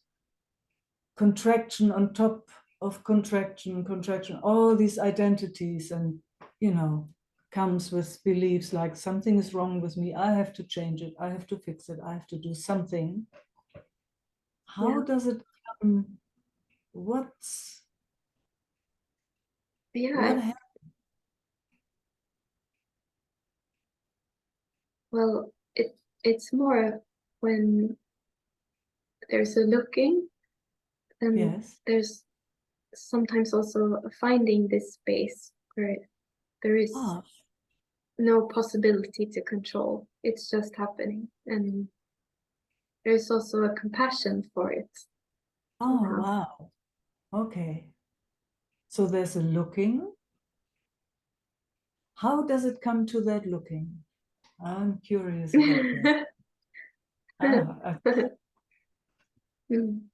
contraction on top of contraction, all these identities, and, you know, comes with beliefs like something is wrong with me, I have to change it, I have to fix it, I have to do something. How does it come? What's what happens? Well, it's more when there's a looking, and Yes. there's sometimes also finding this space where there is no possibility to control. It's just happening, and there's also a compassion for it. Oh, wow. Okay. So there's a looking. How does it come to that looking? I'm curious about that. Mm.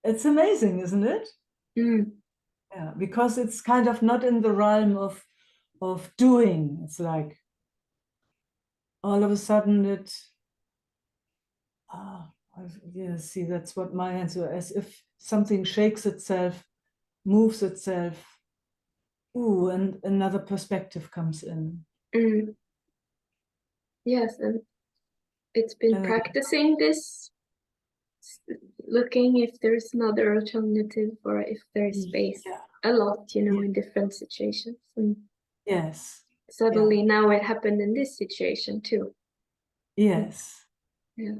It's amazing, isn't it? Mm. Yeah, because it's kind of not in the realm of doing. It's like all of a sudden it, yeah, see, that's what my hands were, as if something shakes itself, moves itself. Ooh, and another perspective comes in. Mm. Yes, and it's been practicing this, looking if there's another alternative or if there's space a lot, you know, in different situations. And yes. suddenly now it happened in this situation too. Yes. Yeah.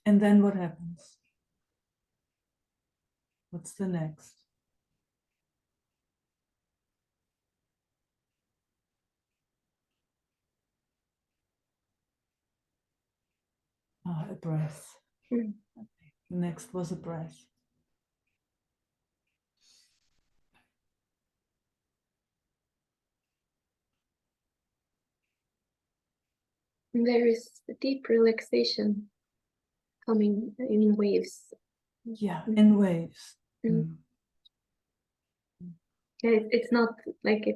And then what happens? What's the next? A breath. Mm. Next was a breath. And there is a deep relaxation coming in waves. Yeah, in waves. Mm. Yeah, it's not like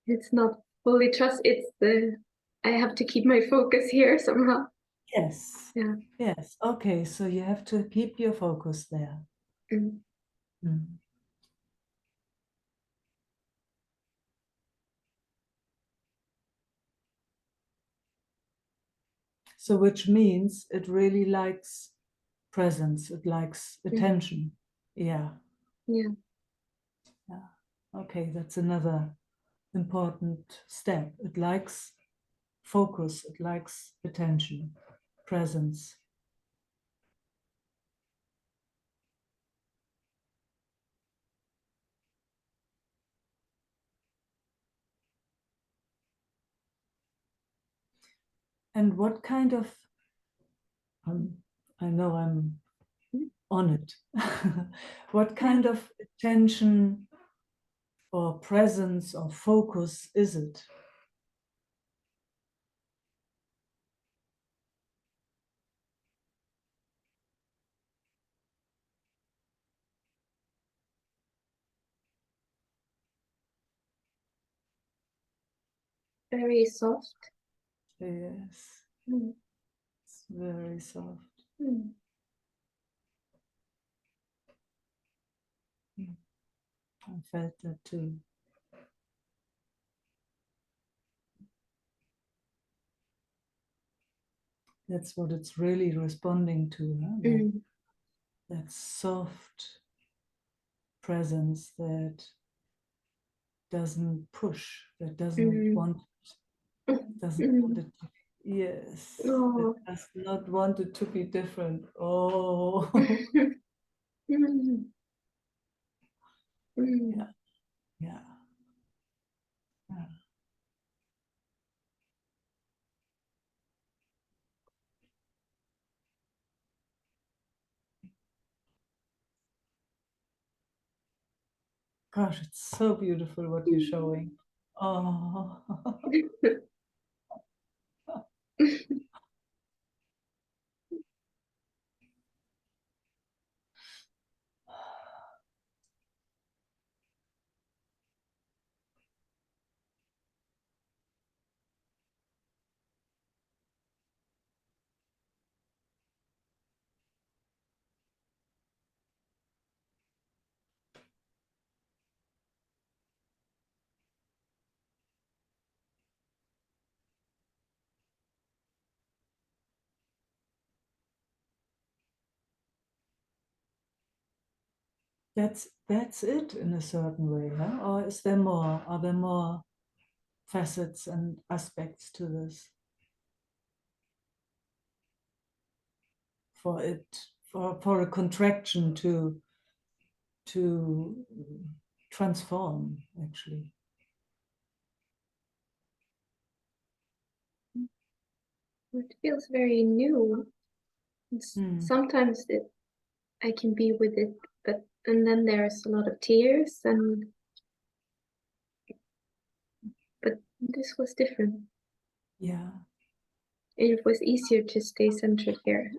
it's not fully trust. It's I have to keep my focus here somehow. Yes. Yeah. Yes. Okay, so you have to keep your focus there. Mm. Mm. So which means it really likes presence, it likes attention. Yeah. Yeah. Yeah. Okay, that's another important step. It likes focus, it likes attention, presence. And what kind of, I know I'm on it, what kind of attention or presence or focus is it? very soft. Yes, Mm. it's very soft. Mm. I felt that too. That's what it's really responding to, huh? Mm. That soft presence that doesn't push, that doesn't want it to, yes, Oh. that does not want it to be different. Oh. Mm. Mm. Yeah. Yeah. Yeah. Gosh, it's so beautiful what you're showing. Oh. That's it in a certain way, huh? Or is there more? Are there more facets and aspects to this? For it, for a contraction to transform, actually. It feels very new. Mm. Sometimes I can be with it, and then there's a lot of tears, but this was different. Yeah. It was easier to stay centered here.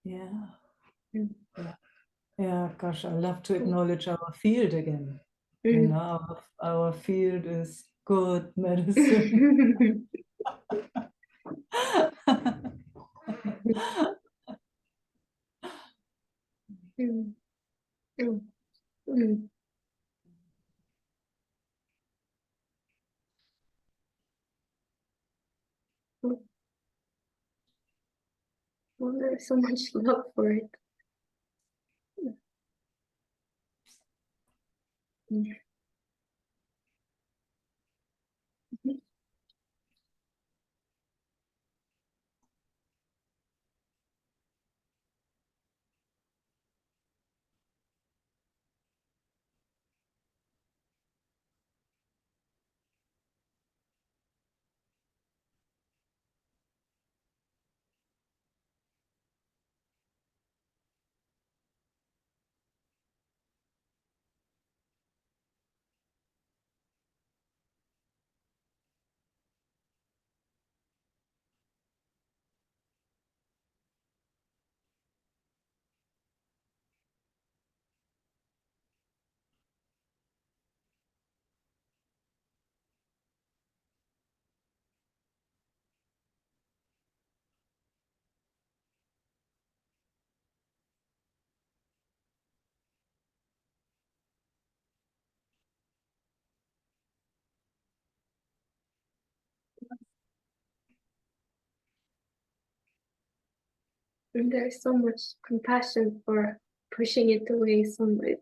Yeah. Mm. Yeah. Yeah, gosh, I love to acknowledge our field again. You Mm. know, our field is good medicine. Mm. Mm. Mm. Well, there's so much love for it. Mm. Mhm. And there's so much compassion for pushing it away. Of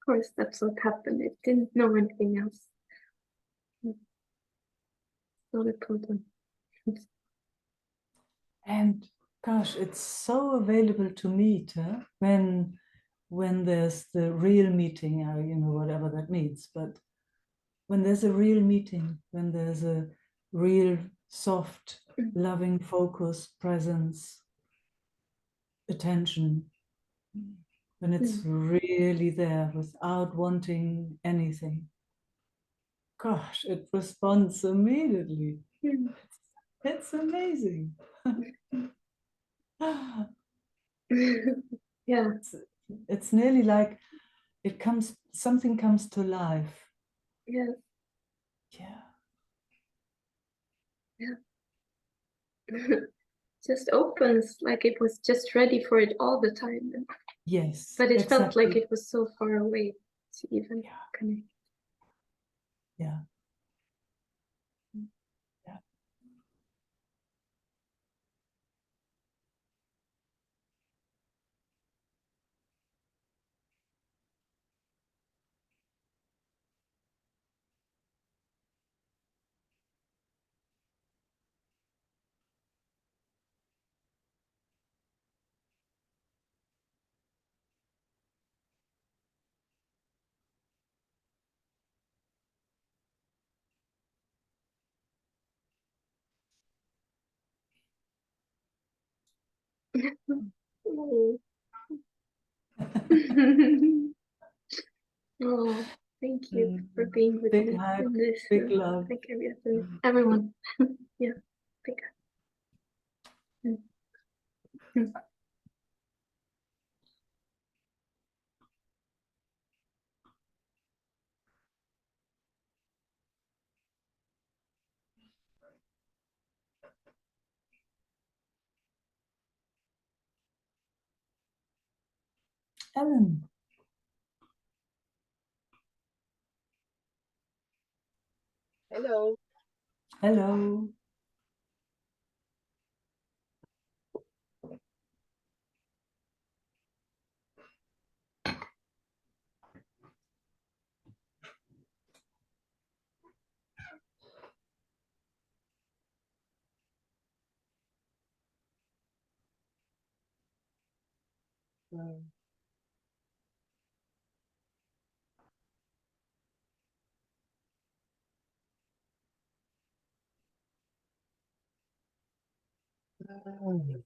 course, that's what happened. It didn't know anything else. Not a problem. And gosh, it's so available to meet, huh? When there's the real meeting, you know, whatever that means. But when there's a real meeting, when there's a real soft, loving focus, presence, attention, when it's really there without wanting anything, gosh, it responds immediately. It's amazing. Yeah. It's nearly like something comes to life. Yeah. Yeah. just opens like it was just ready for it all the time. Yes. But it felt exactly. like it was so far away to even connect. Yeah. Oh. Oh, thank you for being with Big me hug, in this. big love. Thank you, everyone. Yeah, big hug. Ellen. Hello. Hello. Mm. Mm.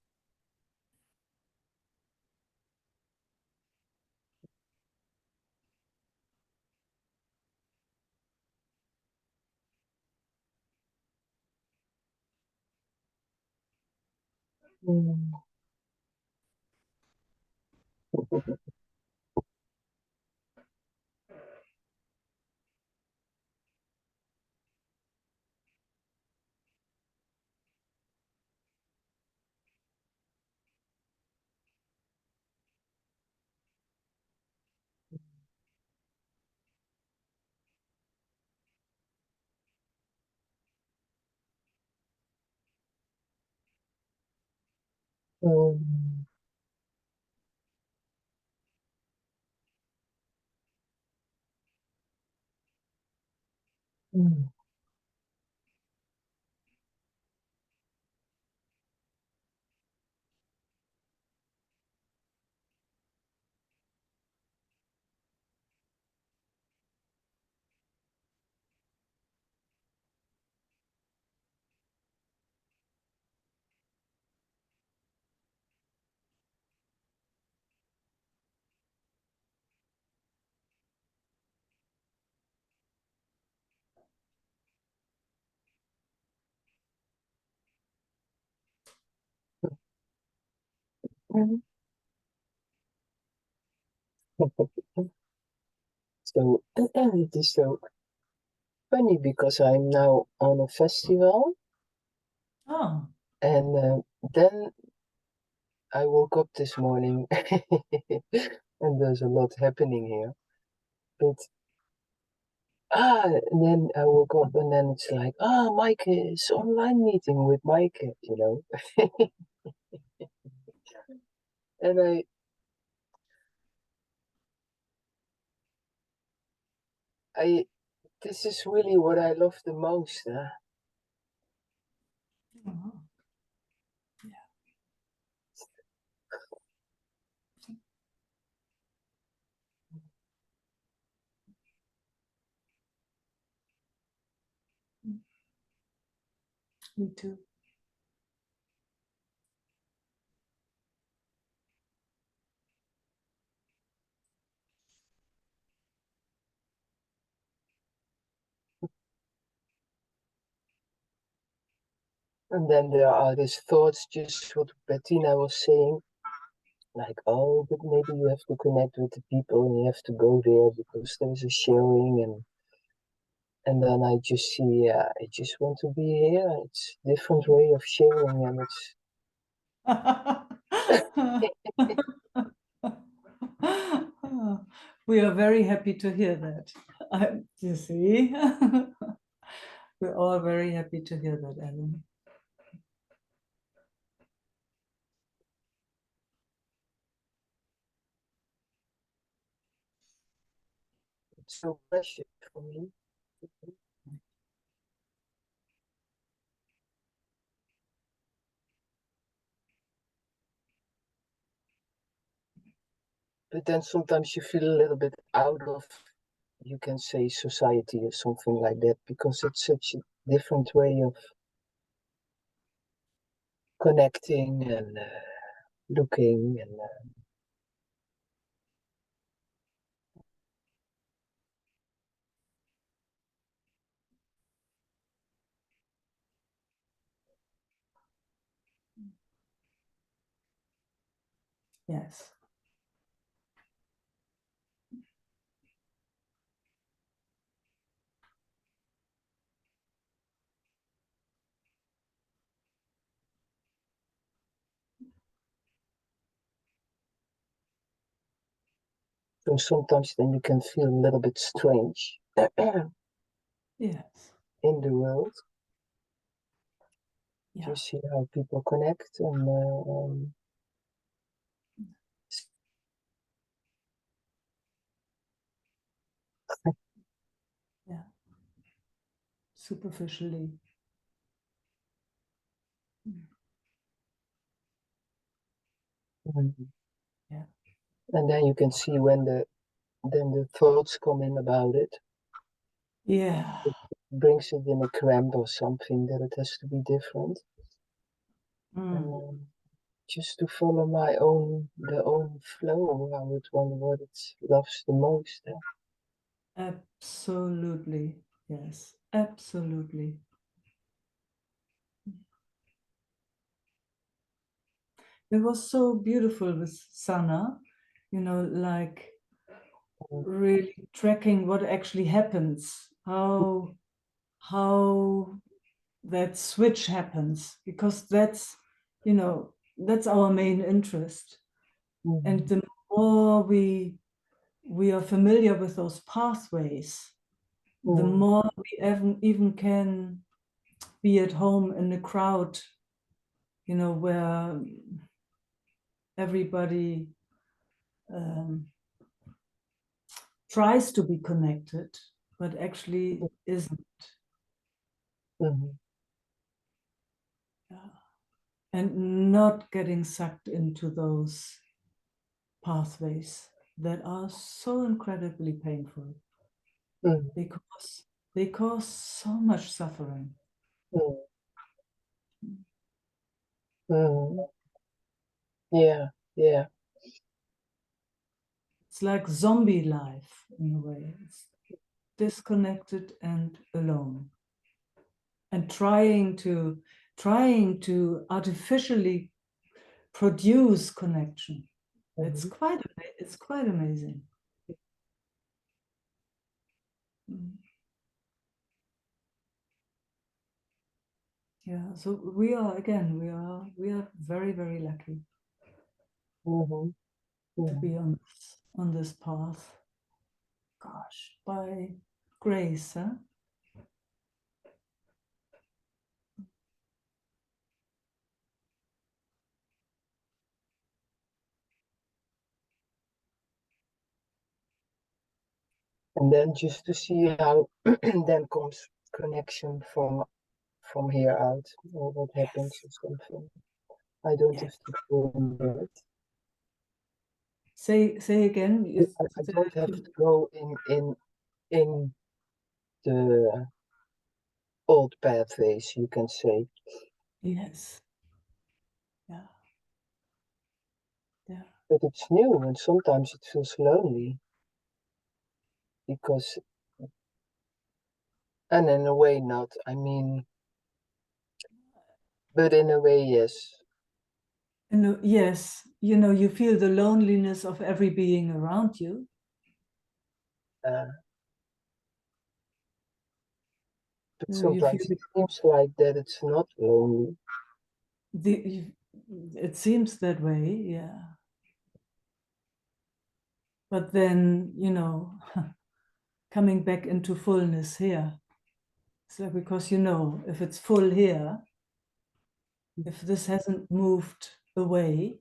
Mm. Mm. Mm. Mm. So it is so funny because I'm now on a festival, Oh. and then I woke up this morning, and there's a lot happening here. But and then I woke up, and then it's like, Mike is online meeting with Mike, you know, and I this is really what I love the most. Oh. Me too. And then there are these thoughts, just what Bettina was saying, like, oh, but maybe you have to connect with the people and you have to go there because there's a sharing. And then I just see, I just want to be here. It's a different way of sharing, and it's we are very happy to hear that. You see, we're all very happy to hear that, Ellen. so precious for me. But then sometimes you feel a little bit out of, you can say, society or something like that, because it's such a different way of connecting and looking and Yes. so sometimes then you can feel a little bit strange Yes. in the world. Yeah. You see how people connect and Yeah. Superficially. Yeah. and then you can see when the thoughts come in about it. Yeah. It brings it in a cramp or something that it has to be different. Just to follow the own flow, I would wonder what it loves the most. Absolutely. Yes. Absolutely. It was so beautiful with Sana, like really tracking what actually happens, how that switch happens, because that's our main interest. And the more we are familiar with those pathways, the more we even can be at home in a crowd, where everybody tries to be connected, but actually isn't. And not getting sucked into those pathways that are so incredibly painful because they cause so much suffering. Yeah, yeah. It's like zombie life in a way. It's disconnected and alone. And trying to artificially produce connection. It's quite amazing. Yeah, so we are very, very lucky to be on this path. Gosh, by grace, huh? And then just to see how then comes connection from here out, or what happens or something. I don't have to go in it. Say again. I don't have to go in the old pathways, you can say. Yes. Yeah. Yeah. But it's new, and sometimes it feels lonely because, and in a way not. I mean, but in a way, yes. Yes, you feel the loneliness of every being around you. But You sometimes feel it seems like that it's not lonely. it seems that way, yeah. But then, you know, coming back into fullness here. So because, you know, if it's full here, if this hasn't moved away,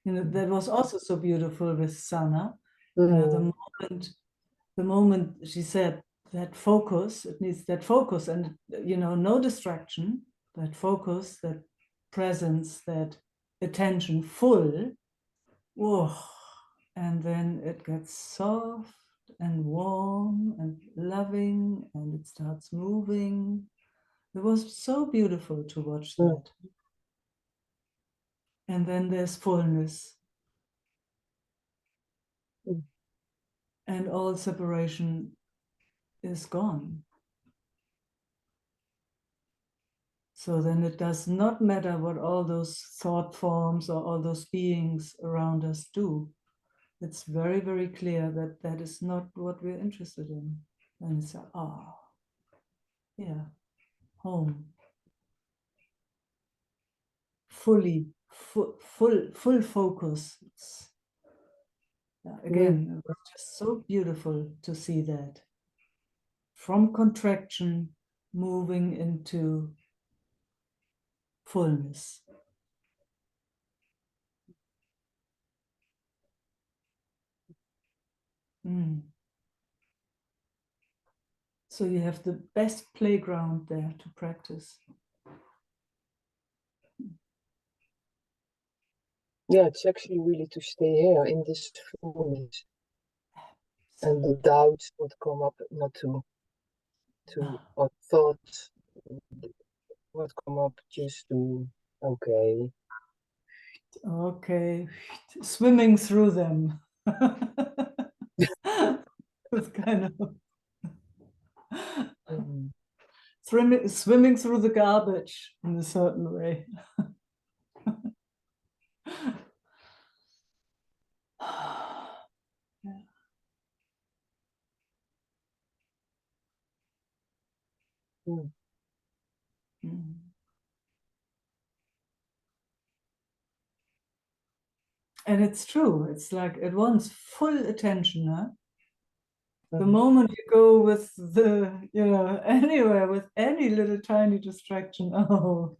you know, that was also so beautiful with Sana. You know, the moment she said that focus, it needs that focus and, you know, no distraction, that focus, that presence, that attention full. Whoa. And then it gets soft and warm and loving and it starts moving. It was so beautiful to watch that. And then there's fullness. And all separation is gone. So then it does not matter what all those thought forms or all those beings around us do. It's very, very clear that that is not what we're interested in. And it's, yeah, home. Full focus. Again, it was just so beautiful to see that. From contraction, moving into fullness. So you have the best playground there to practice. Yeah, it's actually really to stay here in this fullness. And the doubts would come up, not to or thoughts would come up just to, okay. Okay, swimming through them. It's kind of swimming through the garbage in a certain way. And it's true, it's like it wants full attention, huh? The moment you go with the, you know, anywhere with any little tiny distraction, oh,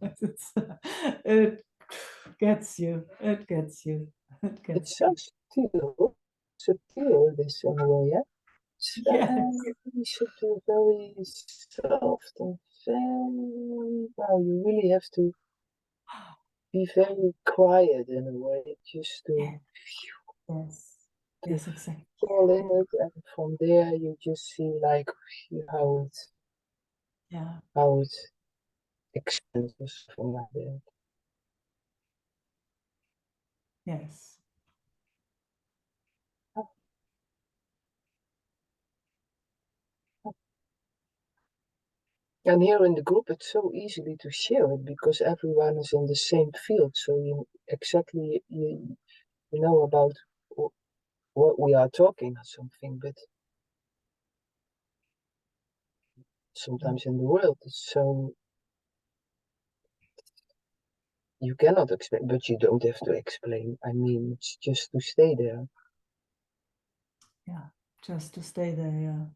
it gets you, it gets you, it gets it's so subtle, this in a way, yeah? It's very subtle, very soft and very, wow, you really have to be very quiet in a way, just to, yes, exactly. fall in it, and from there you just see like how it expands or something like that. Yes. And here in the group, it's so easily to share it because everyone is in the same field. So you exactly you know about what we are talking or something. But sometimes in the world, it's so you cannot explain. But you don't have to explain. I mean, it's just to stay there. Yeah, just to stay there. Yeah.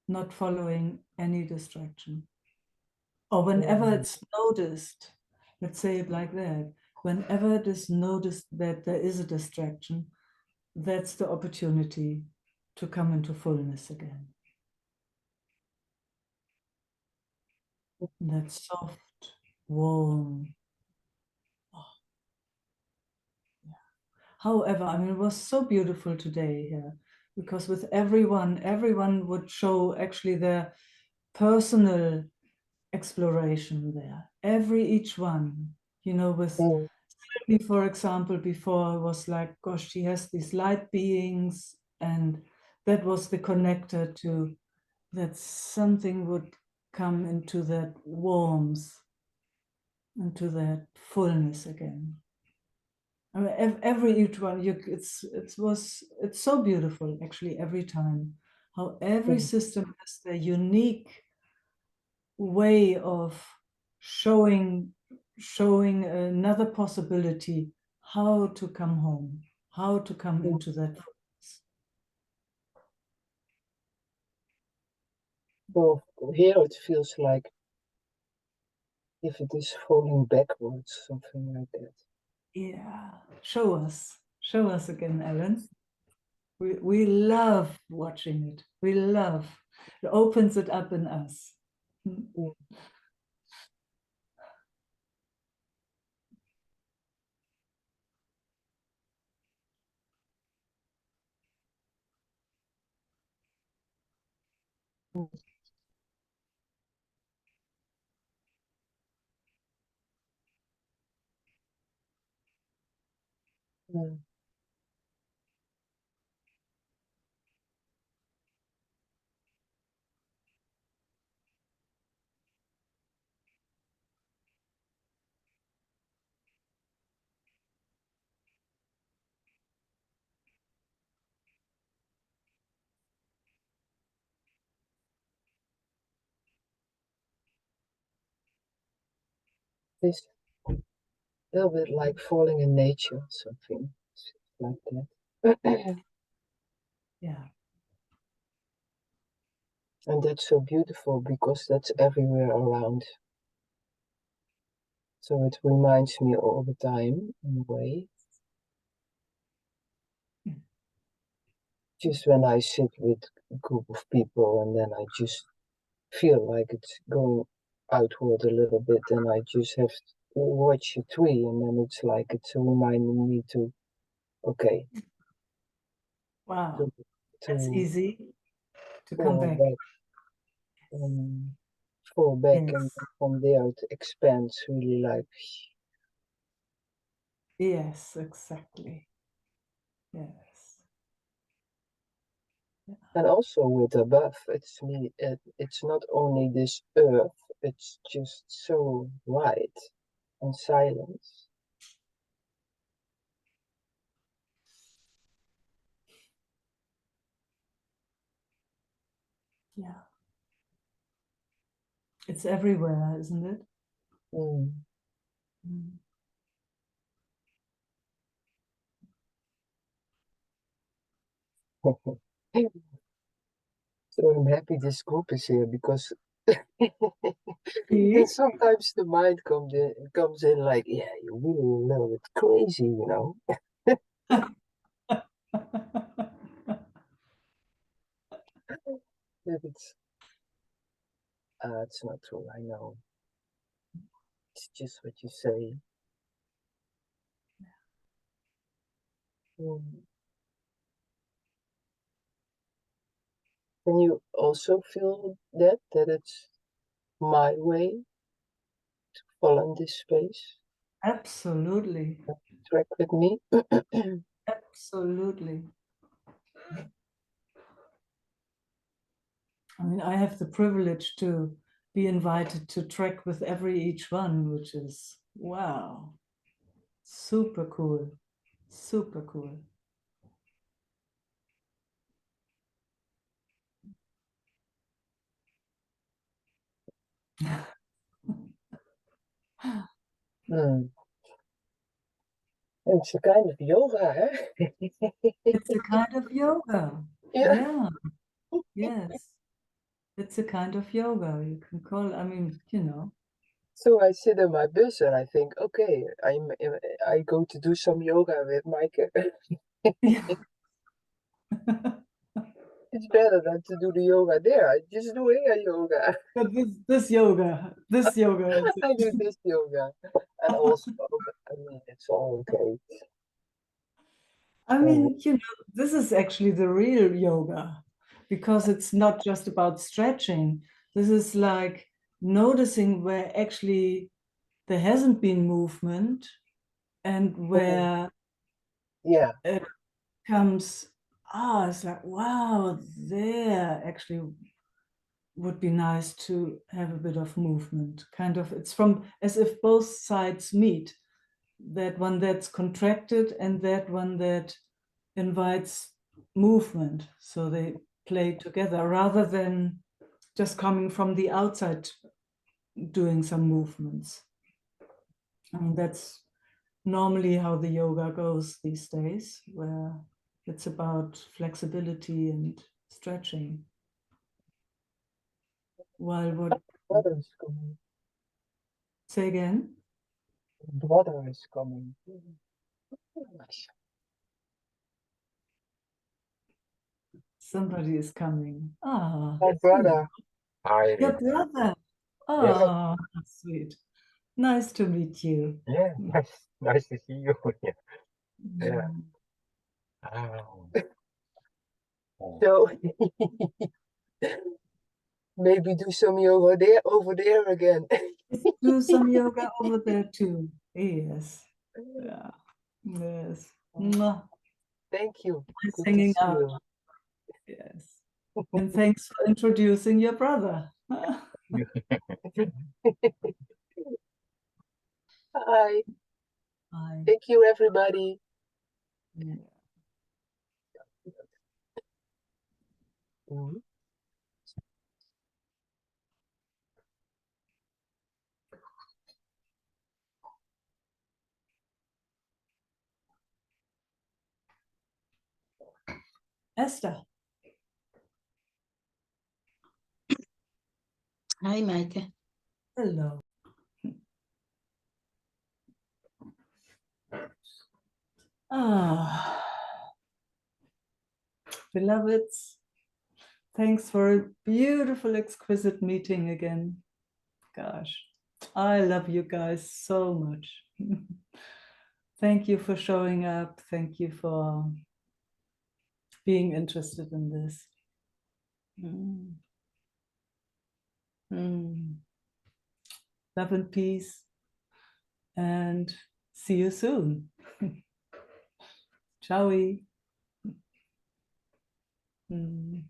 Not following any distraction. Or whenever it's noticed, let's say it like that, whenever it is noticed that there is a distraction, that's the opportunity to come into fullness again. That soft, warm. Oh, yeah. However, I mean, it was so beautiful today here because with everyone would show actually their personal exploration there. Each one, you know, with Sylvie, for example, before was like, gosh, she has these light beings, and that was the connector to that something would come into that warmth, into that fullness again. I mean, each one, it's so beautiful actually every time how every system has their unique way of showing another possibility how to come home, how to come into that. Well, here it feels like if it is falling backwards, something like that. Yeah, show us again, Ellen. We love watching it. We love. It opens it up in us. Mm. Mm. It's a little bit like falling in nature, something like that. Yeah. And that's so beautiful because that's everywhere around. So it reminds me all the time, in a way. Just when I sit with a group of people and then I just feel like it's going outward a little bit and I just have to watch a tree and then it's like it's reminding me to, okay, Wow. That's to easy to come fall back. back and fall back Yes. and then from there it expands really like. Yes, exactly. Yes. And also with above, it's not only this earth, it's just so light and silence. Yeah. It's everywhere, isn't it? Mm. Mm. So I'm happy this group is here because See? sometimes the mind comes in like, yeah, you're really a little bit crazy, you know. That it's not true, I know. It's just what you say. Mm. Can you also feel that it's my way to fall in this space? Absolutely. Track with me. Absolutely. I mean, I have the privilege to be invited to trek with each one, which is wow, super cool, super cool. Mm. It's a kind of yoga, huh? It's a kind of yoga. Yeah. Yeah, yes. It's a kind of yoga. You can call, I mean, you know. So I sit in my bus and I think, okay, I go to do some yoga with Meike. It's better than to do the yoga there. I just do here yoga. But this yoga is I do this yoga. And also, I mean, it's all okay. I mean, you know, this is actually the real yoga because it's not just about stretching. This is like noticing where actually there hasn't been movement and where Yeah. it comes, it's like, wow, there actually would be nice to have a bit of movement. Kind of, it's from as if both sides meet. That one that's contracted and that one that invites movement. So they play together rather than just coming from the outside doing some movements. I mean, that's normally how the yoga goes these days, where it's about flexibility and stretching. While what? Brother is coming. Say again? Brother is coming. Nice. Somebody is coming. Ah, My brother. Hi. your brother. Oh, sweet. Nice to meet you. Yeah, nice to see you. Yeah. Mm. Oh. So maybe do some yoga over there again. Let's do some yoga over there too. Yes. Yeah. Yes. Mwah. Thank you. Nice Good to hanging see out. you. Yes. And thanks for introducing your brother. Hi. Bye. Thank you, everybody. Yeah. Mhm. Esther. Hi, Meike. Hello. Ah, beloveds, thanks for a beautiful, exquisite meeting again. Gosh, I love you guys so much. Thank you for showing up. Thank you for being interested in this. Mm. Mm. Love and peace, and see you soon. Ciao. Mm.